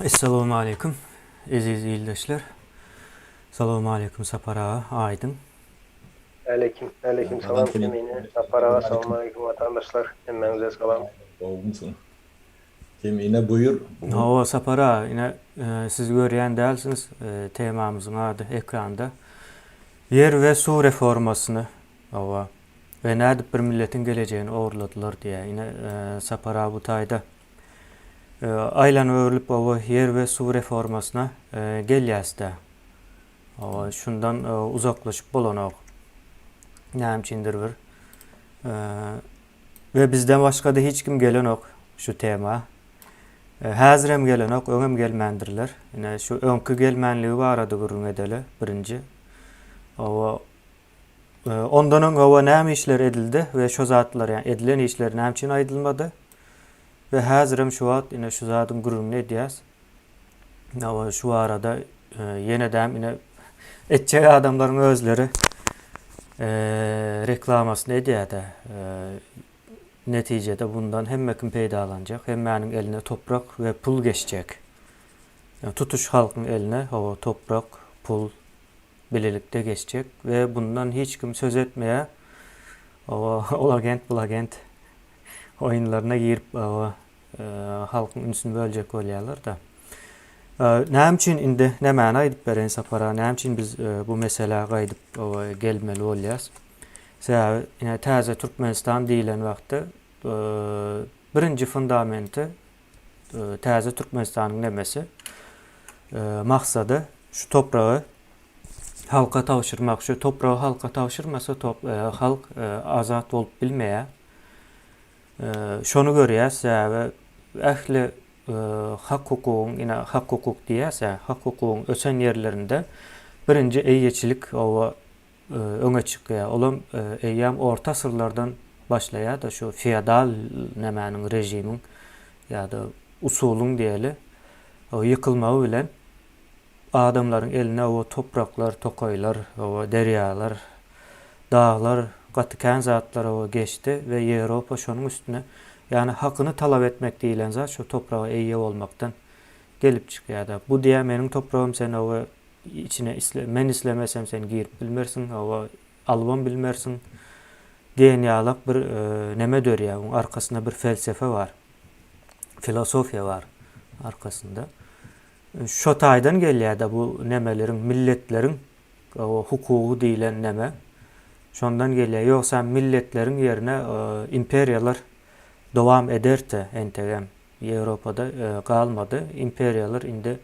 Assalamu alaikum aziz ildaşlar. Assalamu alaikum Sapara Aydın. Aleyküm Adam salam seni kemine. Sapara, assalamu aleyküm. alaikum vatandaşlar. Hemmenize salam. Olmuşsun. Kemiğine buyur. Bugün Hava Sapara yine siz görüyen değilsiniz. Temamızın adı ekranda. Yer ve su reformasını hava ve nerede bir milletin geleceğini uğurladılar diye yine Sapara bu tayda aylan örülüp hava yer ve su reformasına gelyasda. Hava şundan uzaklaşıp bulanak. Näçindir bir. Ve bizden başka da hiç kim gelen yok şu tema. Hazır hem gelen yok, öňem gelmendirler. Yine şu öňkü gelmenligi barada gurrun edeli birinci. Owa ondan öň owa näme işler edildi ve şu zatlar yani edilen işler näçin aýdylmady. Ve hazır hem şu wagt yine şu zatyň gurrunu edýäs. Owa şu arada ýene-däm yine etçek adamlaryň özleri reklamasını edýärdi. Neticede bundan hem kim peydalanacak hem menin eline toprak ve pul geçecek. Yani tutuş halkın eline o toprak, pul birlikte geçecek ve bundan hiç kim söz etmeye olagent oyunlarına girip halkın ünsünü bölecek olyalar da. Näçin indi nämäni aýdyp beren Sapara, näçin biz bu mesele gaýdyp gelmeli bolýas. Sebäbi ine täze Türkmenistan diýilen wagtda birinji fundamenti täze Türkmenistanyň nemesi maksady şu topragy halka tawşyrmak. Şu topragy halka tawşyrmasa halk azat bolup bilmeýär. Şonu görýäs, sebäbi ähli hak hukugyň ine hak hukuk diýäse, hak hukugyň ösen yerlerinde birinji eýeçilik owa öňe çykýar. Olam eýýam orta asyrlardan başlaýar da şu feodal nämäniň rejimiň ýa-da usulyň diýeli o ýykylmagy bilen adamlaryň eline o topraklar, tokaýlar, o derýalar, dağlar, gatykän zatlar o geçti ve Ýewropa şonuň üstüne yani hakyny talap etmek diýilen zat şu toprağa eýe bolmaktan gelip çykýar da. Bu diýär meniň topragym sen o içine men islemesem sen girip bilmersin, o albam bilmersin. Dünýalyk bir neme dörýär, onuň arkasynda bir felsefe var. Filosofiya var arkasında. Şo taýdan gelýär da bu nemeleriň, milletleriň o hukugy diýilen neme. Şondan gelýär. Ýoksa milletleriň ýerine imperiyalar dowam ederdi entegem. Ýewropada galmady. Imperiyalar indi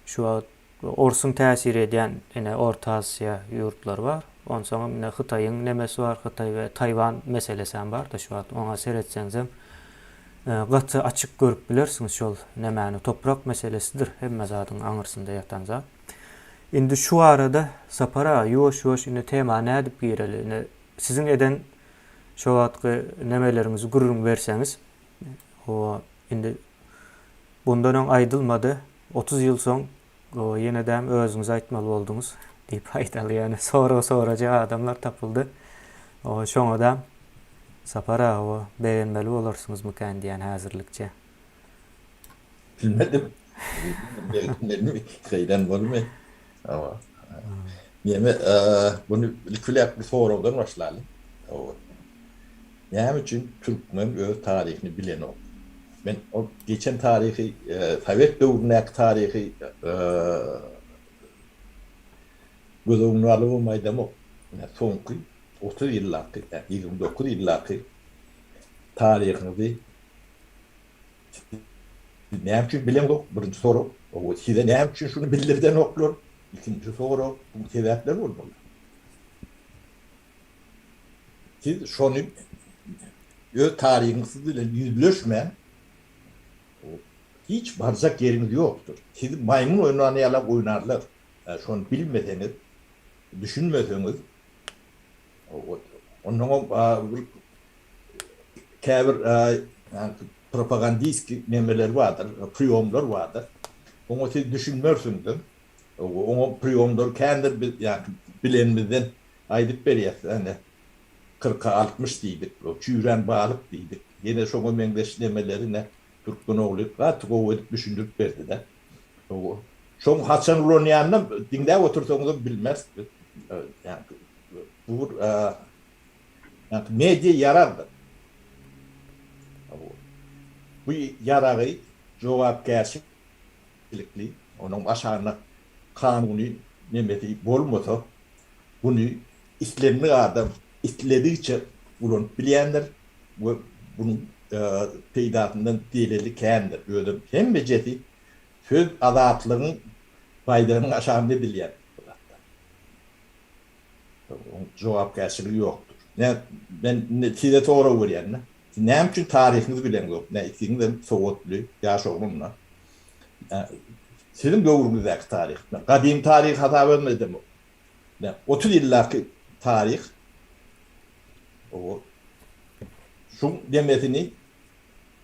şu Orsun täsir edýän ene Orta Asya ýurtlar var. Ondan soň ine Hytaýyň nemesi var, Hytaý we Taýwan meselesi bar da şu wagt oňa seretseňizem gaty açyk görüp bilersiňiz şol nemäni toprak meselesidir. Hemme zatyň aňyrsynda ýatan zat. Indi şu arada Sapara ýoş ine tema nädip gireli. Ine siziň eden şu wagtky nemelerinizi gurrun berseňiz o indi bundan öň aýdylmady. 30 ýyl soň o ýene-däm özüňiz aýtmaly boldunuz diýip aýdaly ýani soraja adamlar tapyldy. O şoňa Sapara o beğenmeli olarsyňyz mykän diýen häzirlikçe. bilmedim. Bilmedim. Şeyden var mı? Ama yeme bunu külek bir sorudan başlayalım. O näme üçin Türkmen öz tarihini bilen o. Ben o geçen tarihi Sovet döwründäki tarihi göz öňüne alyp bolmaýdym o. Soňky 30 ýyllarky, 29 ýyllarky tarihini näme üçin bilen o? Birinji soru. O size näme üçin şunu bildirden oklar? İkinci soru, bu sebäpler bolmaly. Siz şonu öz tarihiňiz bilen ýüzleşmän hiç barjak yeriniz yoktur. Siz maymun oynany ýaly oynarlar. Şonu bilmeseňiz, düşünmeseňiz, onuň käbir propagandistski nemeler bardyr, priýomlar bardyr. Onu siz düşünmersiňiz. Onuň priýomlar kendir ýa bilenmizden aýdyp berýär. Hani 40'a 60 diýdik, çüýren balyk diýdik. Ýene şoňa meňdeş nemelerine Türkmen ogly gaty gowy edip düşündirip berdi de. O şoň haçan ulan ýanyna diňde otursaňyz bilmez. Yani bu yani media yarardı. Bu yararı jogapkärçilikli, onuň aşagyna kanuny nemeti bolmasa, bunu islenli adam isledikçe ulan bilýändir. Bunun peýdatyndan delili kändir. Ödüm hem beceti söz azatlygyň faydanyň aşagyny bilýär. Jogapkärçiligi ýokdur. Ben size toğra görýän. Näme üçin taryhyňyzy bilen ýok. Näme sowatly ýaşagymna. Sizin döwrüňizdäki taryh. Gadim taryh hata vermedim. 30 ýyllarky taryh. O şu demetini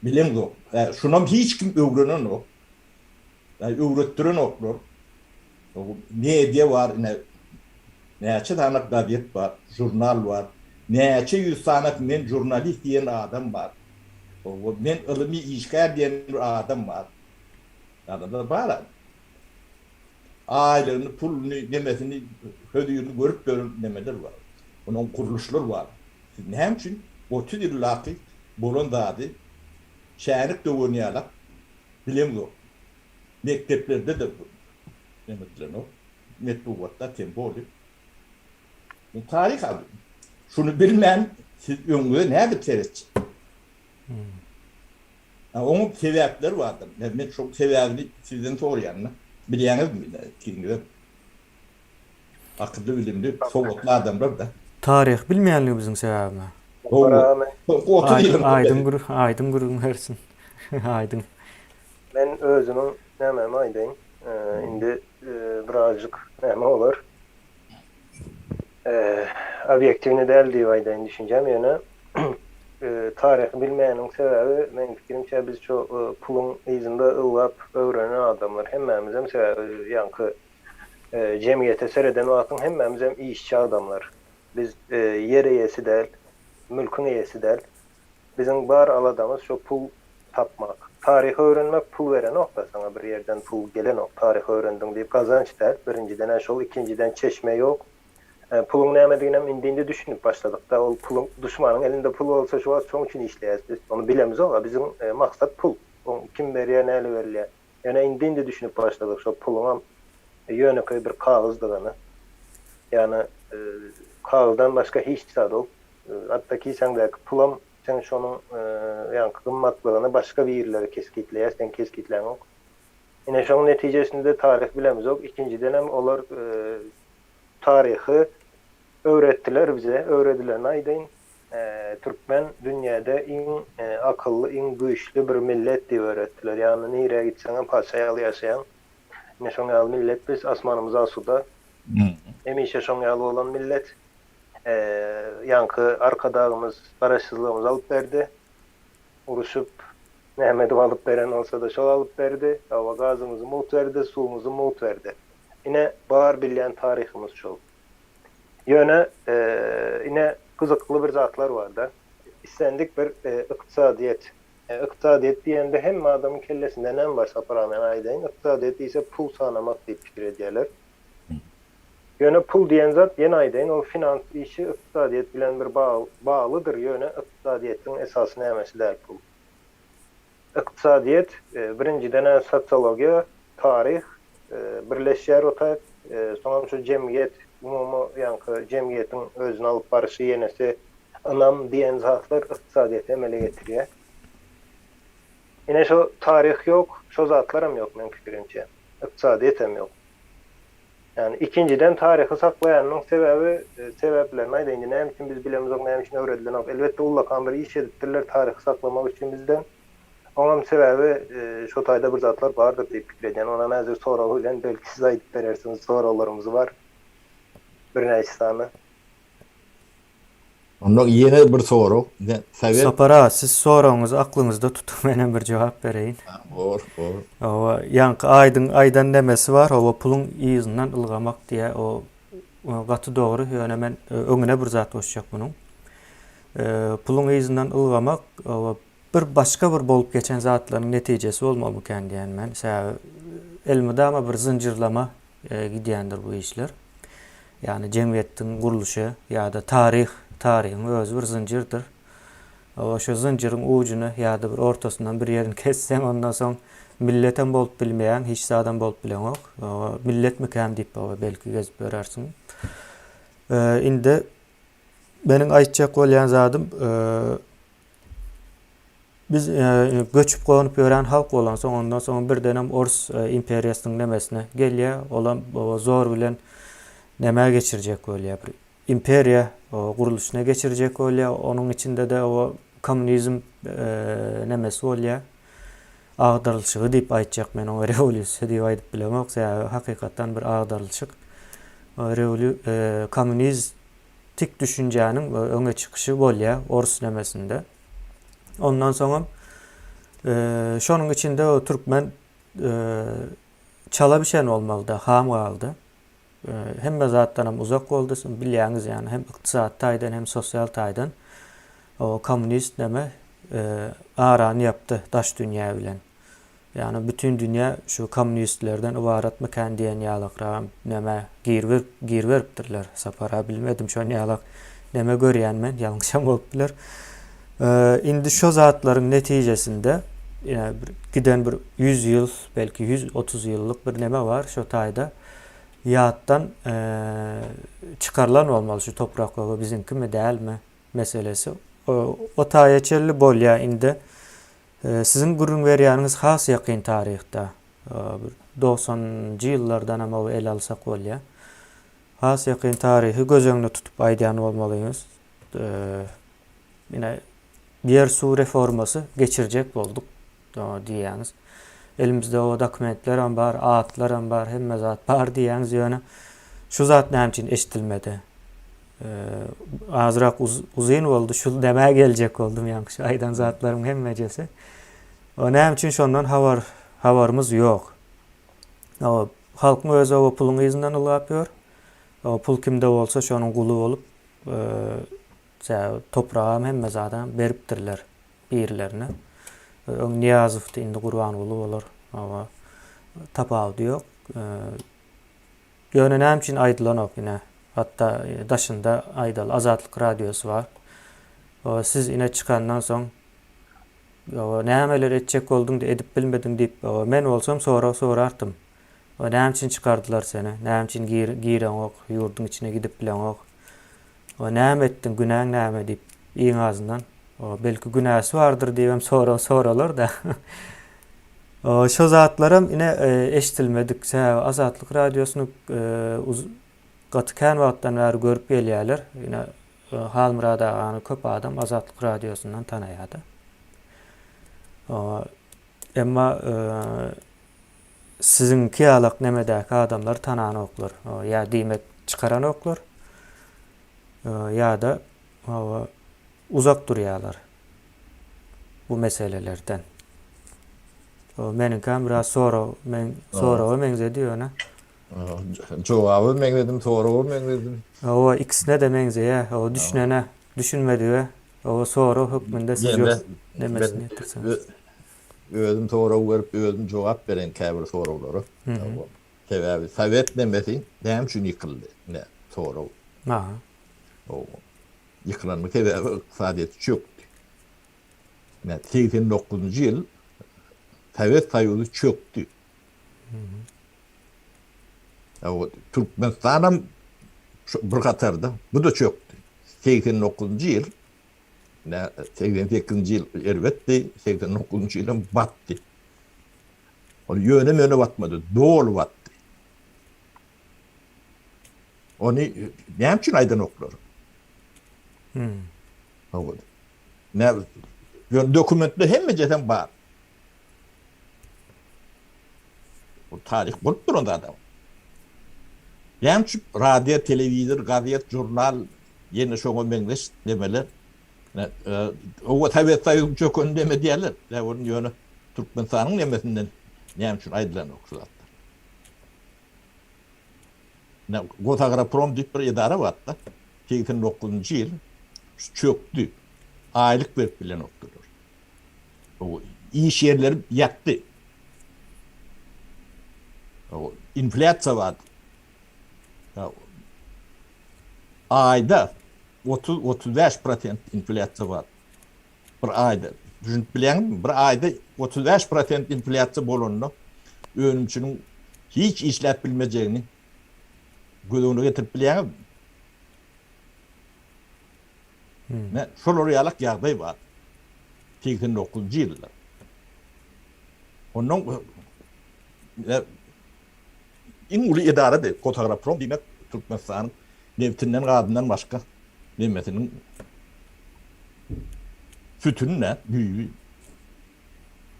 bilen ýok. Şunam hiç kim öwrenen ýok. Öwretdiren ýoklar. O media var, näçe tanak gadet var, jurnal var. Näçe yüz sanak men jurnalist diýen adam var. O men ilmi işgär diýen adam var. Adamlar bar. Aýlyny, pulny, demesini, hödüýüni görüp görün demeler var. Onuň kuruluşlar var. Näme üçin 30 ýyllarky bolan zady şäherlik döwürnýärler bilen ýok. Mekteplerde de demetler o. Metbuatda tempoly. Bu tarih abi. Şunu bilmän siz öňüňe näde teretçi? Onun sebäpleri vardır. Ben çok sebäbini sizden soraýan. Bilýäňizmi? Kiňe? Akıllı bilimli sowatly adamlar da. Tarih bilmeýänligibiziň sebäbimi? Aydın gurun versin. Aydın. Ben özümün näme aýdaýyn. Indi birazjyk näme olur. Objektivni däl diýip aýdaýyn düşünjem ýöne. Tarih bilmeýäniň sebäbi men pikirimçe biz şu pulun ýyzynda ylgap öwrenen adamlar hemmämiz hem sebäbi ýanky jemgyýete sereden wagtyň hemmämiz hem işçi adamlar. Biz ýer eýesi däl, mülküň eýesi däl. Biziň bar aladamyz şu pul tapmak. Tarih öwrenmek pul beren okda sana bir yerden pul gelen ok. Tarih öwrendiň diýip gazanç däl. Birinciden şol, ikinciden çeşme ýok. Pulun näme diýenem indinde düşünüp başladyk da ol pulun düşmanyň elinde pul bolsa şu wagt çoň üçin işleýäs biz. Onu bilemiz aga bizim maksat pul. Onu kim berýär, näle berilýär. Ýöne indinde düşünüp başladyk şu pulun ýöneköy bir kagazdygyny. Ýani kagazdan başga hiç zat ol. Hatda ki seňdäki pulam sen şonuň ýani gymmatlygyny başga bir ýerlere keskitleýär, sen keskitleň ok. Ine şonuň netijesinde tarih bilemiz ok. Ikinciden hem olar tarihi öğrettiler bize, öğrediler aýdaýyn. Türkmen dünýäde iň akylly, iň güýçli bir millet diýip öğrettiler. Ýani nire gitseň paşaýaly ýaşaýan. Ne şoňa millet biz asmanymyz asuda. Emişe şoňa bolan millet ýanky arkadagymyz baraşsyzlygymyz alyp berdi. Uruşup näme alyp beren olsa da şol alyp berdi. Hawa gazymyzy mut berdi, suwumuzy mut berdi. Ine bar bilýän taryhymyz şol. Ýöne ine gyzykly bir zatlar bar da. Islendik bir ykdysadyet. Ykdysadyet diýende hemme adamyň kellesinde näme bar saparamen aýdaýyn. Ykdysadyet ise pul sanamak diýip pikir edýärler. Ýöne pul diýen zat ýene aýdaýyn o finans işi ykdysadyet bilen bir baglydyr. Ýöne ykdysadyetiň esasy nämesi däl pul. Ykdysadyet birinciden sosiologiýa, tarih birleşýär otar. Soňra şu jemgyýet, umumy ýanky jemgyýetiň özüni alyp barşy ýenesi anam diýen zatlar ykdysadyety emele getirýär. Ine şu tarih ýok, şu zatlar hem ýok men pikirimçe. Ykdysadyet hem ýok. Yani ikinciden tarihi saklayanın sebeplerini aýdaýyn. Näme üçin biz bilemiz ok, näme üçin öwredilen ok. Elbetde ullakan bir iş edipdirler tarihi saklamak üçin bizden. Oňam sebebi şu taýda bir zatlar bardyr diýip pikir edýän. Ona näzir soraw bilen belki siz aýdyp berersiňiz. Sorawlarymyz bar. Bir näçe sany. Ondan ýene bir soraw. Sapara, siz sorawňyzy aklyňyzda tutup menen bir jogap bereýin. Bor. Owa ýanky aýdan demesi bar, owa pulun ýyzyndan ylgamak diýe o gaty dogry. Ýöne men öňüne bir zat goşjak munuň. Pulun ýyzyndan ylgamak owa bir başga bir bolup geçen zatlaryň netijesi bolmaly eken diýen men. elmide ama bir zincirlama gidiyendir bu işler. Yani cemiyetin kuruluşu ya da tarihin öz bir zincirdir. O şu zincirin ucunu ya da bir ortasından bir yerini kessen ondan sonra milletten bolup bilmeyen, hiç sağdan bolup bilen yok. Millet mikan deyip belki gezip görersin. Indi benim aytacak bolýan zadım biz göçüp gonyup ýören halk bolan soň ondan soň bir dönem Orus imperiýasynyň nemesine gelýär. Olan zor bilen neme geçirecek bolýar. Bir imperiýa guruluşuna geçirecek bolýar. Onuň içinde de o komünizm nemesi bolýar. Agdarylşygy diýip aýtjak men o rewolýusiýa diýip aýdyp bilemok. Hakykatdan bir agdarylşyk. Komüniztik düşünjäniň öňe çykyşy bolýar Orus nemesinde. Ondan sonra şonun içinde o Türkmen çala bişen olmalıda, ham kaldı. Hem zattan uzak oldu, bilýäňiz yani hem iqtisat taýdan hem sosial taýdan o komünist neme arany yaptı daş dünya bilen. Yani bütün dünya şu komünistlerden ibaret mekan diýen ýalakram neme gir veripdirler. Sapara bilmedim şo ýalak neme görýän men, ýalňyşam bolup biler. Indi şu zatların netijesinde yani giden bir 100 yıl belki 130 yıllık bir neme var şu tayda yağıttan çıkarılan olmalı şu topraklığı bizimki mi değil mi meselesi. O taya çelli bolya indi sizin gurun verýäniňiz has yakın tarihte 90-njy ýyllardan ama el alsak bolya has yakın tarihi göz öňüne tutup aýdýan bolmalyňyz. Yine diğer su reforması geçirecek olduk diýäňiz. Elimizde o dokumentler bar, ağıtlar bar, hemme zat bar diýäňiz ýöne. Şu zat näme üçin eşitilmedi? Azrak uzyn boldy, şu demä geljek oldum ýa-ni şu aýdan zatlaryň hemmejesi. O näme üçin şondan habarymyz ýok. O halkyň özü o puluň ýyzynyň ylapýar. O pul kimde bolsa şonuň guly bolup toprağım hem mezadan beripdirler birlerine. Öň Niýazow indi Gurbanoğlu bolar. Ama tapawdy ýok. Ýöne näme üçin aýdylanok ine. Hatta daşynda aýdal Azatlyk radiosu var. Siz ine çykandan soň nämeler etjek bolduň da edip bilmediň diýip men bolsam sorartym. Näme üçin çykardylar seni? Näme üçin giren ok, ýurduň içine gidip bilen ok? O näme etdiň, günäň näme diýip iň azyndan belki günäsi bardyr diýip soralar da. Şo zatlarym ine eşitilmedik. Azatlyk radiosyny gatykän wagtdan bäri görüp gelýärler. Ine Halmyrada any köp adam Azatlyk radiosundan tanaýady. Emma sizinki ýalak nemedäki adamlar tanan oklar. Ýa diýmek çykaran oklar. Ya da uzak durýarlar bu meselelerden. Meniň kam biraz men meňze diýýär. Jogaby meňzedim, toraby meňzedim. O ikisine de meňze ýa, o düşünene, düşünmedi o sora hukmunda siz ýok demesini ýetirsen. Özüm toraby berip özüm jogap beren käbir sorawlary. Sebäbi Sowet nemesi näme üçin ýykyldy? Ne toraby. O yıkılanma sebebi iqtisadiyyatı çöktü. 89-njy ýyl Sowet Soýuzy çöktü. O Türkmenistanam bir katarda bu da çöktü. 89-njy ýyl 88-njy ýyl elbetde 89-njy ýyl batdy. O ýöne batmady, dol batdy. Onu näme üçin aýdan oklar? Ne dokumentde hemmejeden bar. O tarih bolup duranda adam. Näme üçin radio, telewizor, gazet, jurnal ýene şoňa meňzeş demeler. O tabiat taýyp çökön deme diýerler. Onun ýöne Türkmenistanyň nemesinden näme üçin aýdylan oklar. Gotagroprom diýip bir idara batdy. 89-njy ýyl çöktü. Aylık verip bilen okdular. O iş yerleri yaktı. O inflasyon var. Ya, ayda 30-35% inflasyon var. Bir ayda. Düşünüp bilen bir ayda 35% inflasyon bolonno önümçünün hiç işlep bilmeyeceğini gözüne getirip bilen ne şol realak yağday var. 89 yıllar. Onun in ulu idare de Kotagaprom demek Türkmenistan'ın nevtinden kadından başka nimetinin sütünün ne büyüğü.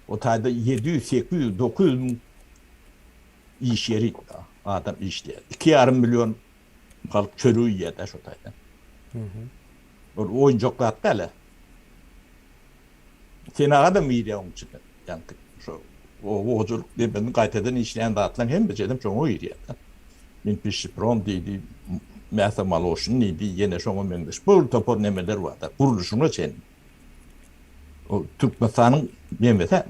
O tayda 700, 800, 900 iş yeri adam işliyor. 2,5 milyon halk çörüğü yedi şu tayda. O oyuncaklar da Senağa da mıydı onun için? Yani şu o hocalık benim kayıteden işleyen dağıtılan hem beceririm çok o iyi yani. Min pişi prom dedi, mesela maloşun neydi, yine şoma mendeş. Bu topor nemeler vardı. Kuruluşuna çen. O Türkmenistan'ın nemese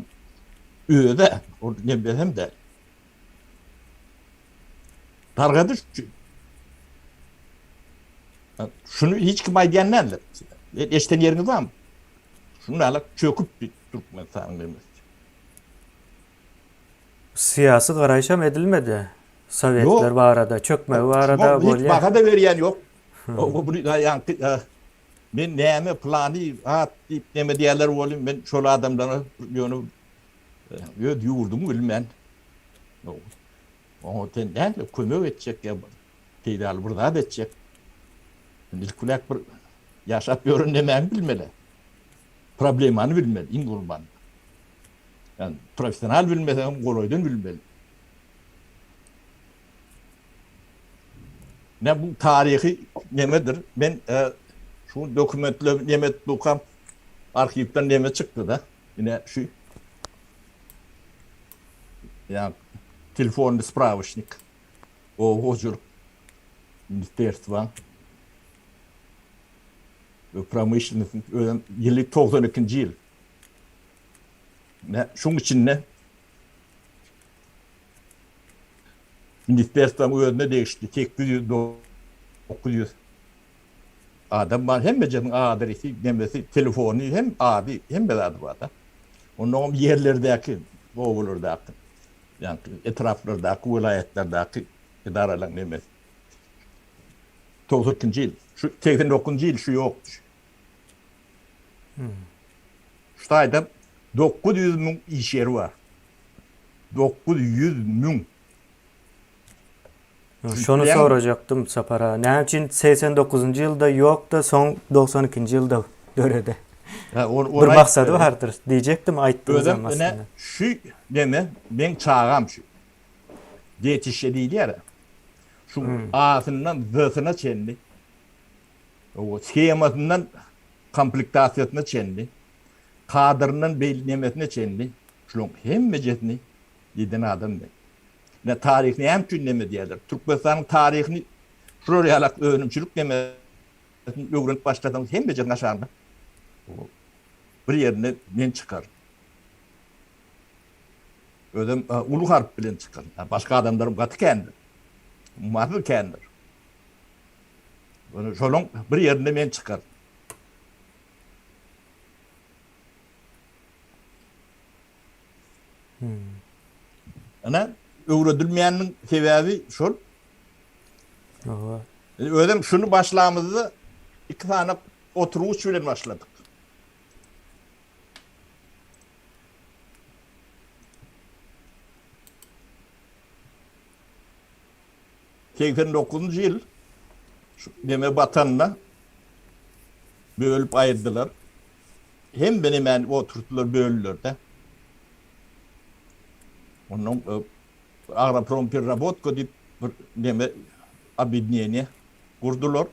üyede, o nemesem de targadır. Şunu hiç kim aydiyenlerler. Eşten yeriniz var mı? Şunu alak çöküp bir Türkmenistan'ın nemesi. Siyasi karayışam edilmedi. Sovyetler Yok. var arada, çökme var arada. Hiç baka da veriyen yok. O bunu yani ben neyme planı deyip neme diyorlar oğlum ben şöyle adamlara yönü yurdum bilmem. O tenden kömür edecek ya. Teyzal burada edecek. İlkulak bir yaşap görünmeyen bilmeli. Problemanı bilmeli, ingurman. Yani profesyonel bilmeden koloydun bilmeli. Ne bu tarihi nemedir? Ben şu dokumentler nemet dokam arşivden neme çıktı da yine şu yani telefonda spravочник o hocalık ministerstva ve pромышленность yılı 92. yıl. Ne şunun için ne? Ministerstva önüne değişti. 800 900 adam var hem becanın adresi demesi telefonu hem adı hem beladı var da. Onun yerlerdeki oğullardaki yani etraflardaki vilayetlerdeki idareler demesi. 92. yıl. Şu 89. yıl şu yoktu. Şu ayda 900 bin iş yeri var. 900 bin. Şunu soracaktım Sapara. Ne için 89. yılda yok da son 92. yılda dörede. Bir maksadı vardır diyecektim ayttığınız zaman aslında. Şu deme ben çağıram şu. Yetişe değil ya. Şu ağzından zırtına çendi. O schemasından komplikasyonuna çendi. Kadrından belirlemesine çendi. Şunun hem mecetini yedin adam ne. Ne tarihini hem cünneme diyorlar. Türkmenistan'ın tarihini şuraya alak öğrenimçilik deme öğrenip başladığımız hem mecetini aşağıda. Bir yerine ben çıkar. Ödem ulu harp bilen çıkar. Başka adamlarım katı kendir. Mahvur kendir. Şolun bir yerine ben çıkar. Ana öğretilmeyenin sebebi şol. Ödem şunu başlamızda 2 tane oturuş bilen başladık. ...89. yıl... ...deme batanla... ...bölüp ayırdılar. Hem benim yani oturttular bölüler de. Onun... ...Agroprom Pirrabotko deyip... ...deme... ...Abidniyeni... ...kurdular.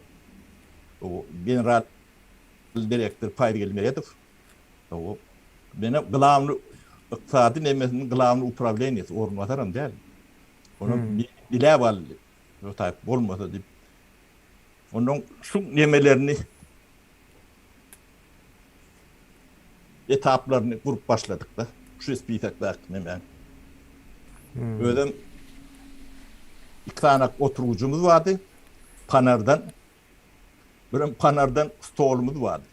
O general... ...direktör Paydgelmeyedov. O... ...benim gılavlı... ...iktisadi nemesinin gılavlı upravleniyesi... ...ormatarım değil. Onun dile var... O tayip olmasa deyip. Onun şu nemelerini etaplarını kurup başladık da. Şu ispitaklar nemen. Ödem iki tane oturucumuz vardı. Panardan. Bir panardan stolumuz vardı.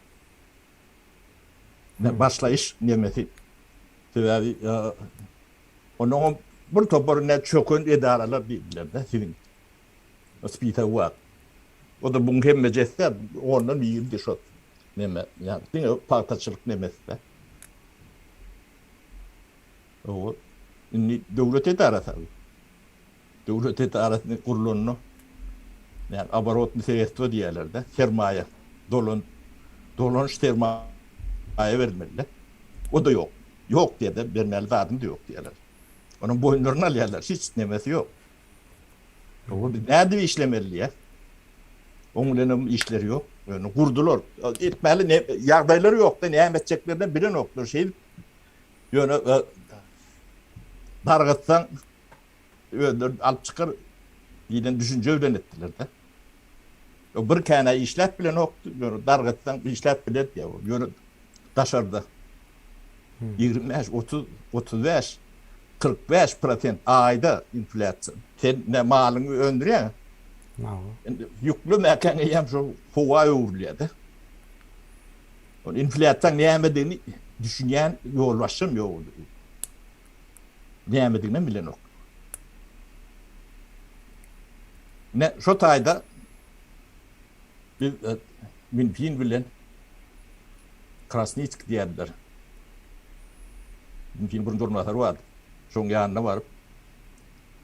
Başlayış nemeti. Tabii onun bir topar ne çökün idareler değiller de sizin. Spita var. O da bunun hem meceste ondan bir yıl geçiyor. Neme yani değil mi? Partaçılık nemesi de. O devlet idaresi. Devlet idaresinin kurulunu yani abarot meselesi diyorlar da sermaye dolan sermaye vermeli. O da yok. Yok diye de vermeli zaten de yok diyorlar. Onun boyunlarını alıyorlar. Hiç nemesi yok. O nerede işlemeli ya? Onların işleri yok. Yani kurdular. Etmeli ne yardayları yok da ne edeceklerden biri yoktur. Şey yani dargatsan alıp çıkar yine düşünce öden ettiler de. O bir tane işlet bile yoktu. Yani dargatsan işlet bile diyor. Yani dışarıda 25, 30, 35, 45% ayda enflasyon. Sen ne malını öndürüyorsun? Yani yüklü mekanı yem şu hava uğurluyordu. O enflasyon ne yemediğini düşünen yollaşım yok. Ne yemediğini bilen yok. Ne şu tayda bir mümkün bilen Krasnitsk diyorlar. Mümkün bir durumlar vardı. Şunun yanına varıp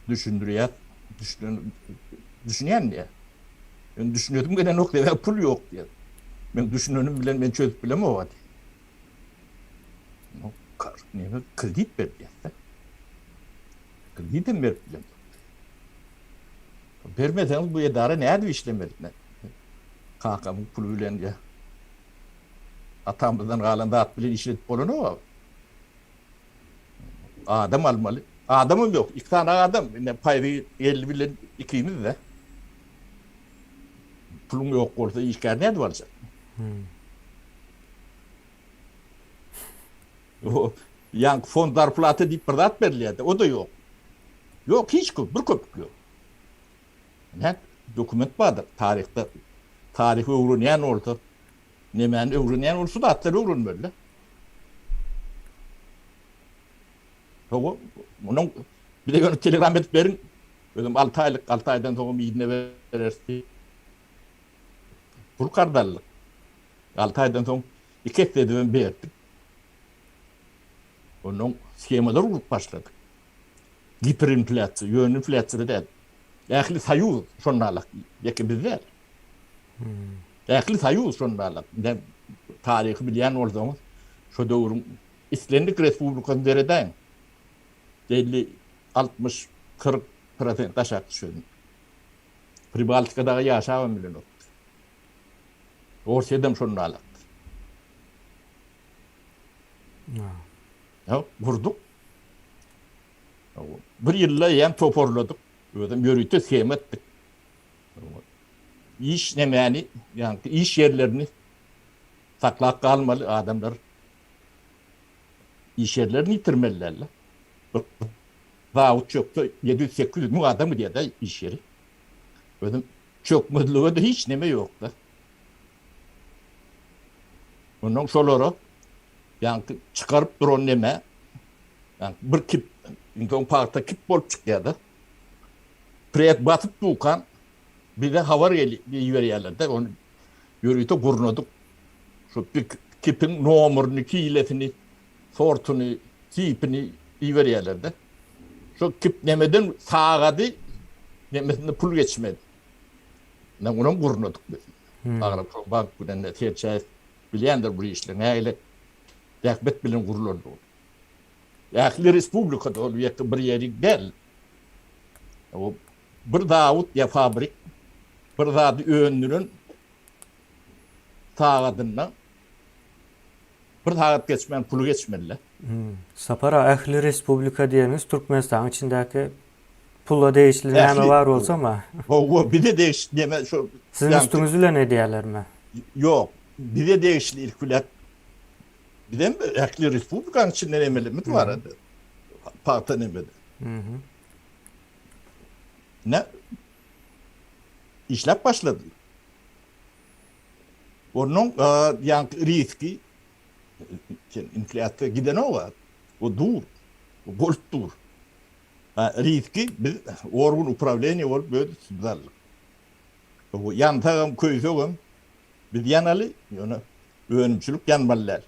düşündürüyor. Düşünen diye. Ben düşünüyordum gene noktaya pul yok diye. Ben düşünüyorum bilen ben çözüp bilem o hadi. Kredi verdi ya. Kredi de verdi bilem. Vermeden bu idare nerede işlemedi? Kakamın puluyla ya. Atamızdan kalan dağıt bilen işletip olunu o. Adam almalı. Adamım yok. İki tane adam. Ne payı 50 bilen ikimiz de. Pulum yok olsa işler nerede varacak? O yani fondlar platı deyip pırdat veriliyordu. O da yok. Yok hiç bir köpük yok. Ne? Dokument vardır tarihte. Tarihi öğrenen oldu. Nemen öğrenen olsa da atları öğren böyle. O bunun bir de yani telegram edip verin. Öyle 6 aydan sonra midine verirsin. Burkardarlık. 6 aydan sonra 2 haftada verdik. Onun skemaları vurup başladık. Hiperinflasyon, yön enflasyonu değil. Ehli sayı sonralık. Yeki bizler. Ehli sayı sonralık. Ne tarihi bilen olduğumuz şu doğrum İslamik Respublika'nın dereden 50, 60, 40% aşağı düşüyor. Pribaltika'da yaşayan milyon oldu. Ortadan sonralık. Ya vurduk. Bir yılla yan toparladık. Öyle yürüyüp schema ettik. İş nemeni yani iş yerlerini saklak kalmalı adamlar. İş yerlerini yitirmeliler. Vahut çoktu 700-800 mu adamı diye de iş yeri. Öyle çok mutluğu da hiç neme yoktu. Ondan sonra yani çıkarıp duran neme yani bir kip insan parkta kip bolup çıkıyordu. Priyet batıp bukan bir de hava yerlerde onu yürüyüp kurnadık. Şu bir kipin numarını, kiletini, sortunu, tipini iyi yerlerde. Şu kip nemeden sağadı, nemesinde pul geçmedi. Ne onu kurnadık biz. Ağrıp bak bu ne tercih bilendir bu işler. Neyle yakbet bilen kurulurdu. Yakli Respublika'da oluyor bir yeri değil. O bir Davut ya fabrik, bir Davut öğününün sağadından bir Davut geçmeyen pulu geçmeliler. Sapara Ehli Respublika diyeniz Türkmenistan içindeki pulla değişli neme var olsa ama O bir de değişti deme şu sizin üstünüzle ne diyorlar mı? Yok. Bir de değişti ilk bilet. Bir de Ehli Respublika'nın içinde nemeli mi var? Parta nemeli. Ne işlep başladı. Onun yani riski inflasyon giden o var. O dur. O bolt dur. Riski biz orgun upravleniyor var böyle sizlerlik. O yan tağım köysögüm biz yanalı yani önümçülük yanmalılar.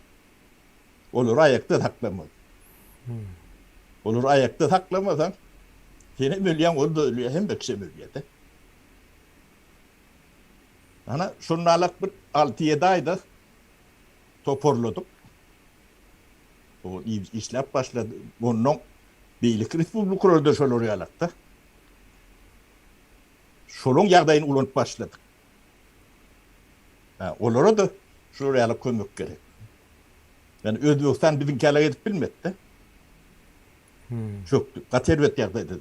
Olur ayakta taklamaz. Olur ayakta taklamazsan seni mülyan oldu ölüyor hem bekse mülyede. Ana şunlarlık bir 6-7 ayda toparladık. O işlep başladı. Bunun Beylik Respublikalarda şol orayalakta. Şolun yağdayını ulanıp başladık. Olara da şu orayalak kömük gerek. Yani Özbekistan bizim kâla edip bilmedi. Çok katervet yağdaydı.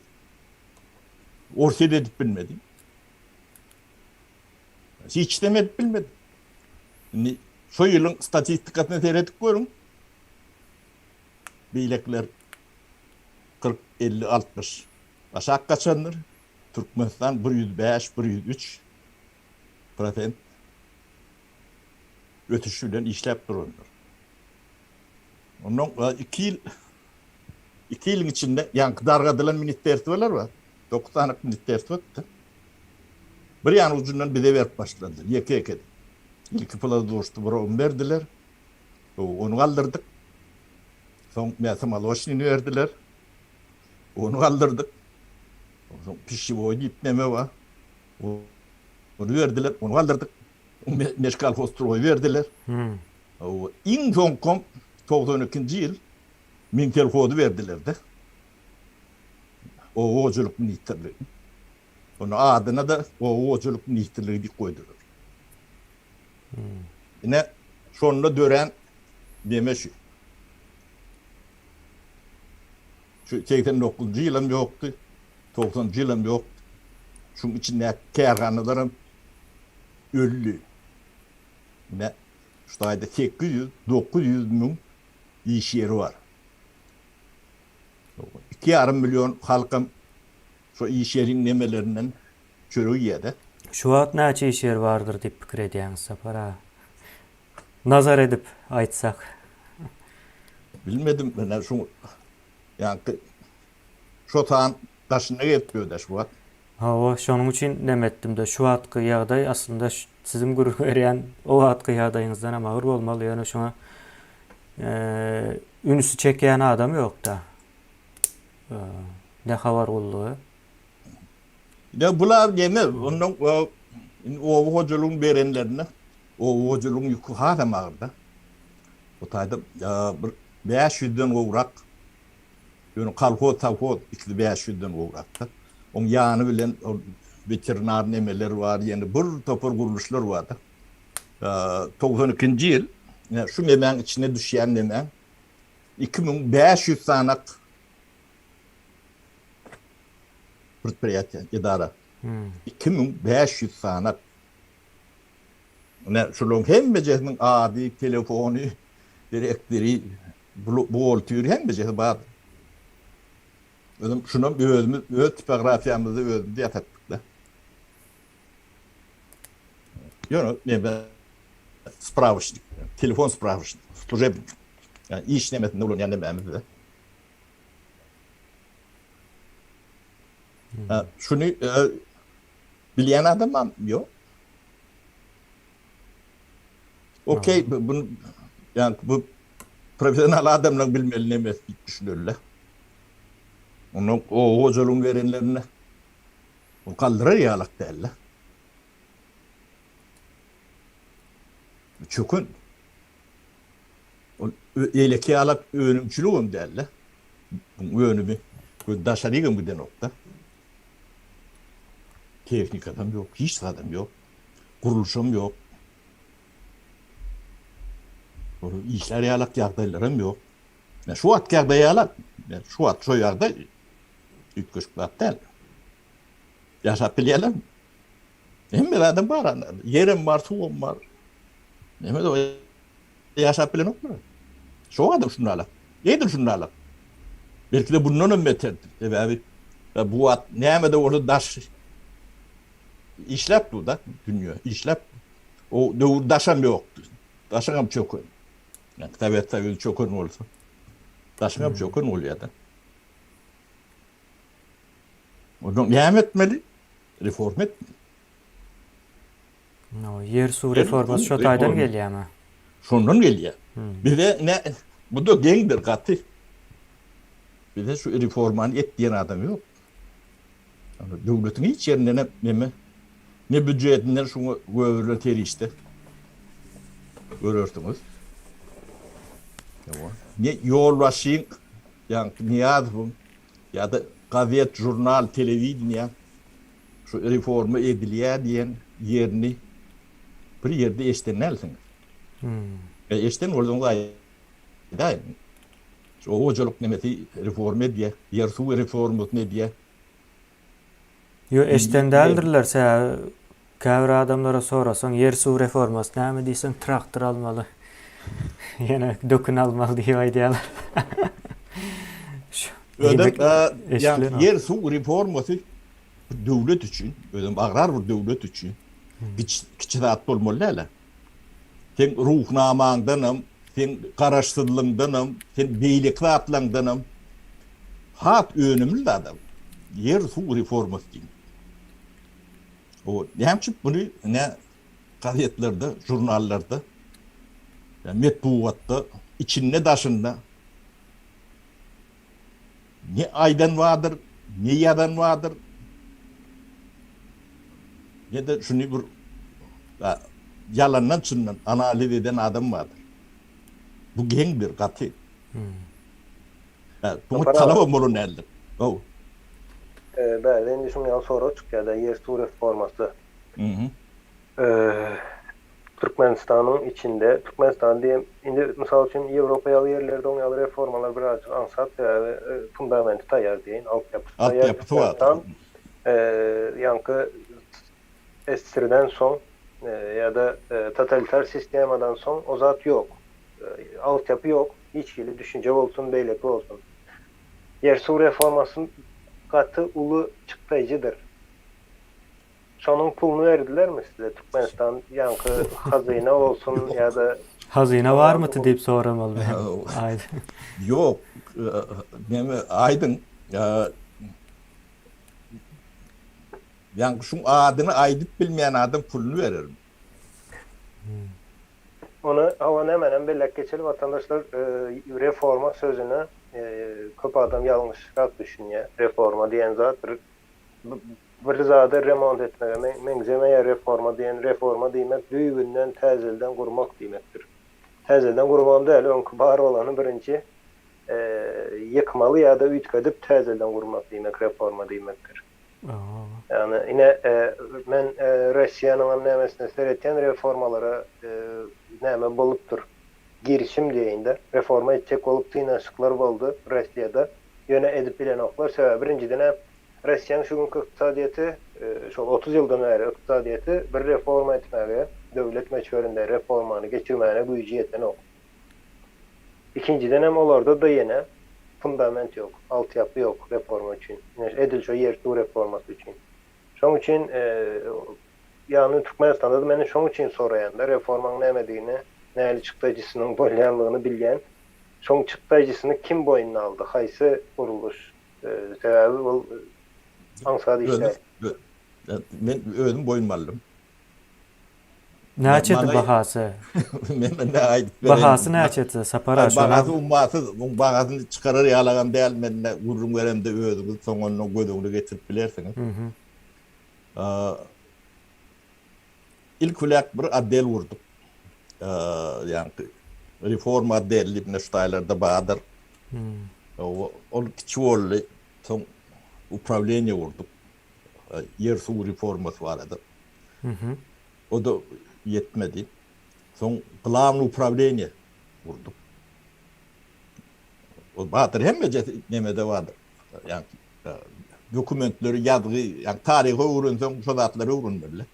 Orsayda edip bilmedi. Hiç demedi bilmedi. Şu yılın statistikasını seyredip görün. Beylikler 40, 50, 60. Aşağı kaçanlar. Türkmenistan 105-103 % ötüşüyle işlep durumdur. Onun 2 yılın içinde yani dargadılan ministerstvolar var. 9 tane ministerstvo var. Bir yan ucundan bize verip başladı. Yeke. İlk plaza doğuştu. Onu verdiler. Onu kaldırdık. Son Mesim Aloşin'i verdiler. Onu kaldırdık. Pişi boyu ipneme var. Onu verdiler. Onu kaldırdık. Meşgal Hostro'yu verdiler. İn son kom 92. yıl Minkel Hodu verdiler de. O oculuk nihtirliği. Onun adına da o oculuk nihtirliği koydular. Yine sonunda dören deme şu. Şu 89. yılım yoktu. 90. yılım yoktu. Şunun içinde kerhanelerim öllü. Yine şu ayda 800-900 bin iş yeri var. 2,5 milyon halkım şu iş yerinin nemelerinden çörüğü yedi. Şu wagt näçe iş yer vardır diýip pikir edýäňiz Sapara? Nazar edip aýtsak. Bilmedim ben şu yani şu tağın taşına yetmiyor da şu wagt. O şonuň üçin demetdim de şu wagtky ýagdaý aslında sizin gurur berýän o wagtky ýagdaýyňyzdan ama agır bolmaly. Ýöne şoňa ünüsi çekýän adam ýok da. Ne habar boldy? Ya bular yeme onun o hocaluğun berenlerine o hocaluğun yükü hâlem ağırda. O tayda 500'den uğrak yani kalkot tavkot 500'den uğraktı. Onun yanı bilen veterinar nemeler var yani bir topur kuruluşlar vardı. 92. yıl yani şu memen içine düşen memen 2500 sanak предприятие, idara. 2500 sanak. Ne şulun hem becehmin adi telefonu direktleri bu oltür hem beceh bad. Özüm şunun öz tipografyamızı özümüz yatattık da. Yani ne ben spravочник, telefon spravочник, служебник. Yani iş nemetinde olan yani memizde. Şunu bilen adam yok. Okey, bunu yani bu profesyonel adamlar bilmeli ne mesut düşünürler. Onun o hocaluğun verenlerine o kaldırır yalak derler. Çünkü eyleki alak önümçülüğüm derler. Bu önümü daşarıyım bu de nokta. Teknik adam yok, hiç adam yok. Kuruluşum yok. İşler yalak yağdaylarım yok. Yani şu at yağda yalak, yani şu at şu yağda ütküşklat değil. Yaşap bileyelim. Hem bir adam var, yerim var, suğum var. Ne mi de o yaşap bilen yok mu? Şu adam şunu alak, yedir şunu alak. Belki de bunun beterdir. Abi Bu at näme de onu daş işläpdi da dünya işläp. O döwür daşam ýokdy. Daşam çökün. Yani tabiatta öyle çökün bolsa. Daşam çökün bolýar. Onu näme etmeli? Reform et. No, yer su Yer reforması su şo taýdan reforma. gelýärmi? Şondan gelýär. Bir de ne bu da geňdir gaty. Bir de şu reformany etdiýen adam ýok. Döwletiň hiç ýerinde ne büdjetinden şunu göwürler terişdi. Görürsünüz. Ne ýolbaşyň ýa-ni niýazbyň ya da gazet, jurnal, telewiziýa şu reforma edilýär diýen ýerini bir ýerde eşdenelsiňiz. Eşden bolsaňyz aýdaýyn. Şu hojaluk nemeti reforma edýär, ýer suw reformasy edýär. Yo eşten däldirler sä käbir adamlara sorasaň yer su reformasy näme diýsen traktor almaly. Ýene dökün almaly diýip aýdýarlar. Ödem eşitlen yani yer su reformasy döwlet üçin, ödem agrar bir döwlet üçin kiçirat bolmaly ala. Sen ruhnamaňdanam, sen garaşsyzlygyňdanam, sen beýlik zatlaňdanam hat önümli adam. Yer su reformasy diýip. O näçip bunu ne gazetlerde, jurnallarda, yani metbuatda, içinde daşında ne aydan vardır, ne yadan vardır, ne de şunu bir yalandan çınlan analiz eden adam vardır. Bu geňdir gaty. Bu talaba bolun eldir. O. Bəli, indi şunu ýa sonra çykýar yer su reformasy. Türkmenistanyň içinde, Türkmenistan diýem, indi mysal üçin Ýewropaýaly ýerlerde oňaly reformalar birazjyk ansat we fundamenty taýýar diýin, Altyapy var. Ýa-ni SSR'den soň ya da totalitar sistemadan soň o zat ýok. Altyapy ýok, hiçbir düşünce bolsun, beýleki bolsun. Yer su reformasyny katı ulu çıktıcıdır. Şonun pulunu verdiler size? Türkmenistan yankı hazine olsun ya da hazine var mı diýip soramaly. Aýdy. Yok. Aydın. Yani şu adyny aýdyp bilmeýän adam pulunu verir. Onu havan hemen bellek geçelim. Vatandaşlar reforma sözünü köp adam yanlışlık düşünýär. Reforma diýen zat bir zada remont etmege, meňzemeýär reforma diýen reforma diýmek düýgünden täzelden gurmak diýmekdir. Täzelden gurmak däl, öňkü bar bolany birinçi ýykmaly ýa-da üýtgedip täzelden gurmak diýmek reforma diýmekdir. Yani yine men Russiýanyň nämesine seretýän reformalara näme bolupdyr. Girişim diýende reforma etjek bolup tynançlyklar boldy Russiýada. Ýöne edip bilen oklar sebäbi birinciden Russiýanyň şu günkü iqtisadiýaty şol 30 ýyldan bäri iqtisadiýaty bir reforma etmäge, döwlet meçberinde reformany geçirmäge güýji ýeten ok. İkinciden hem olarda da ýene fundament ýok, altyapy ýok reforma üçin. Edilşo yer su reformasy üçin. Şoň üçin ýani Türkmenistanda da meni şoň üçin soraýanda reformaň näme näli çykdyjysynyň bolýanlygyny bilýän. Şoň çykdyjysyny kim boýnuna aldy? Haýsy guruluş? Sebäbi bol ansady işler. Men özüm boýnuma aldym. Näçedi bahasy? Men ne aýdyp bahasy näçedi? Sapara şo. Bahasy ummatsız, bu bahasyny çykarar ýalagan däl men gurum beremde özüm soňundan gödüňde getirip bilersiňiz. İlk ulak bir addel vurduk. Yani reforma addel libne ştaýlarda badır. O kiçoğlu son upravleniya vurduk. Yer su reforması vardı. O da yetmedi. Son glavny upravleniya vurduk. O badır hemme nemede vardır. Yani dokumentleri yazgı, yani tarihi öğrensen şu zatları öğrenmeli.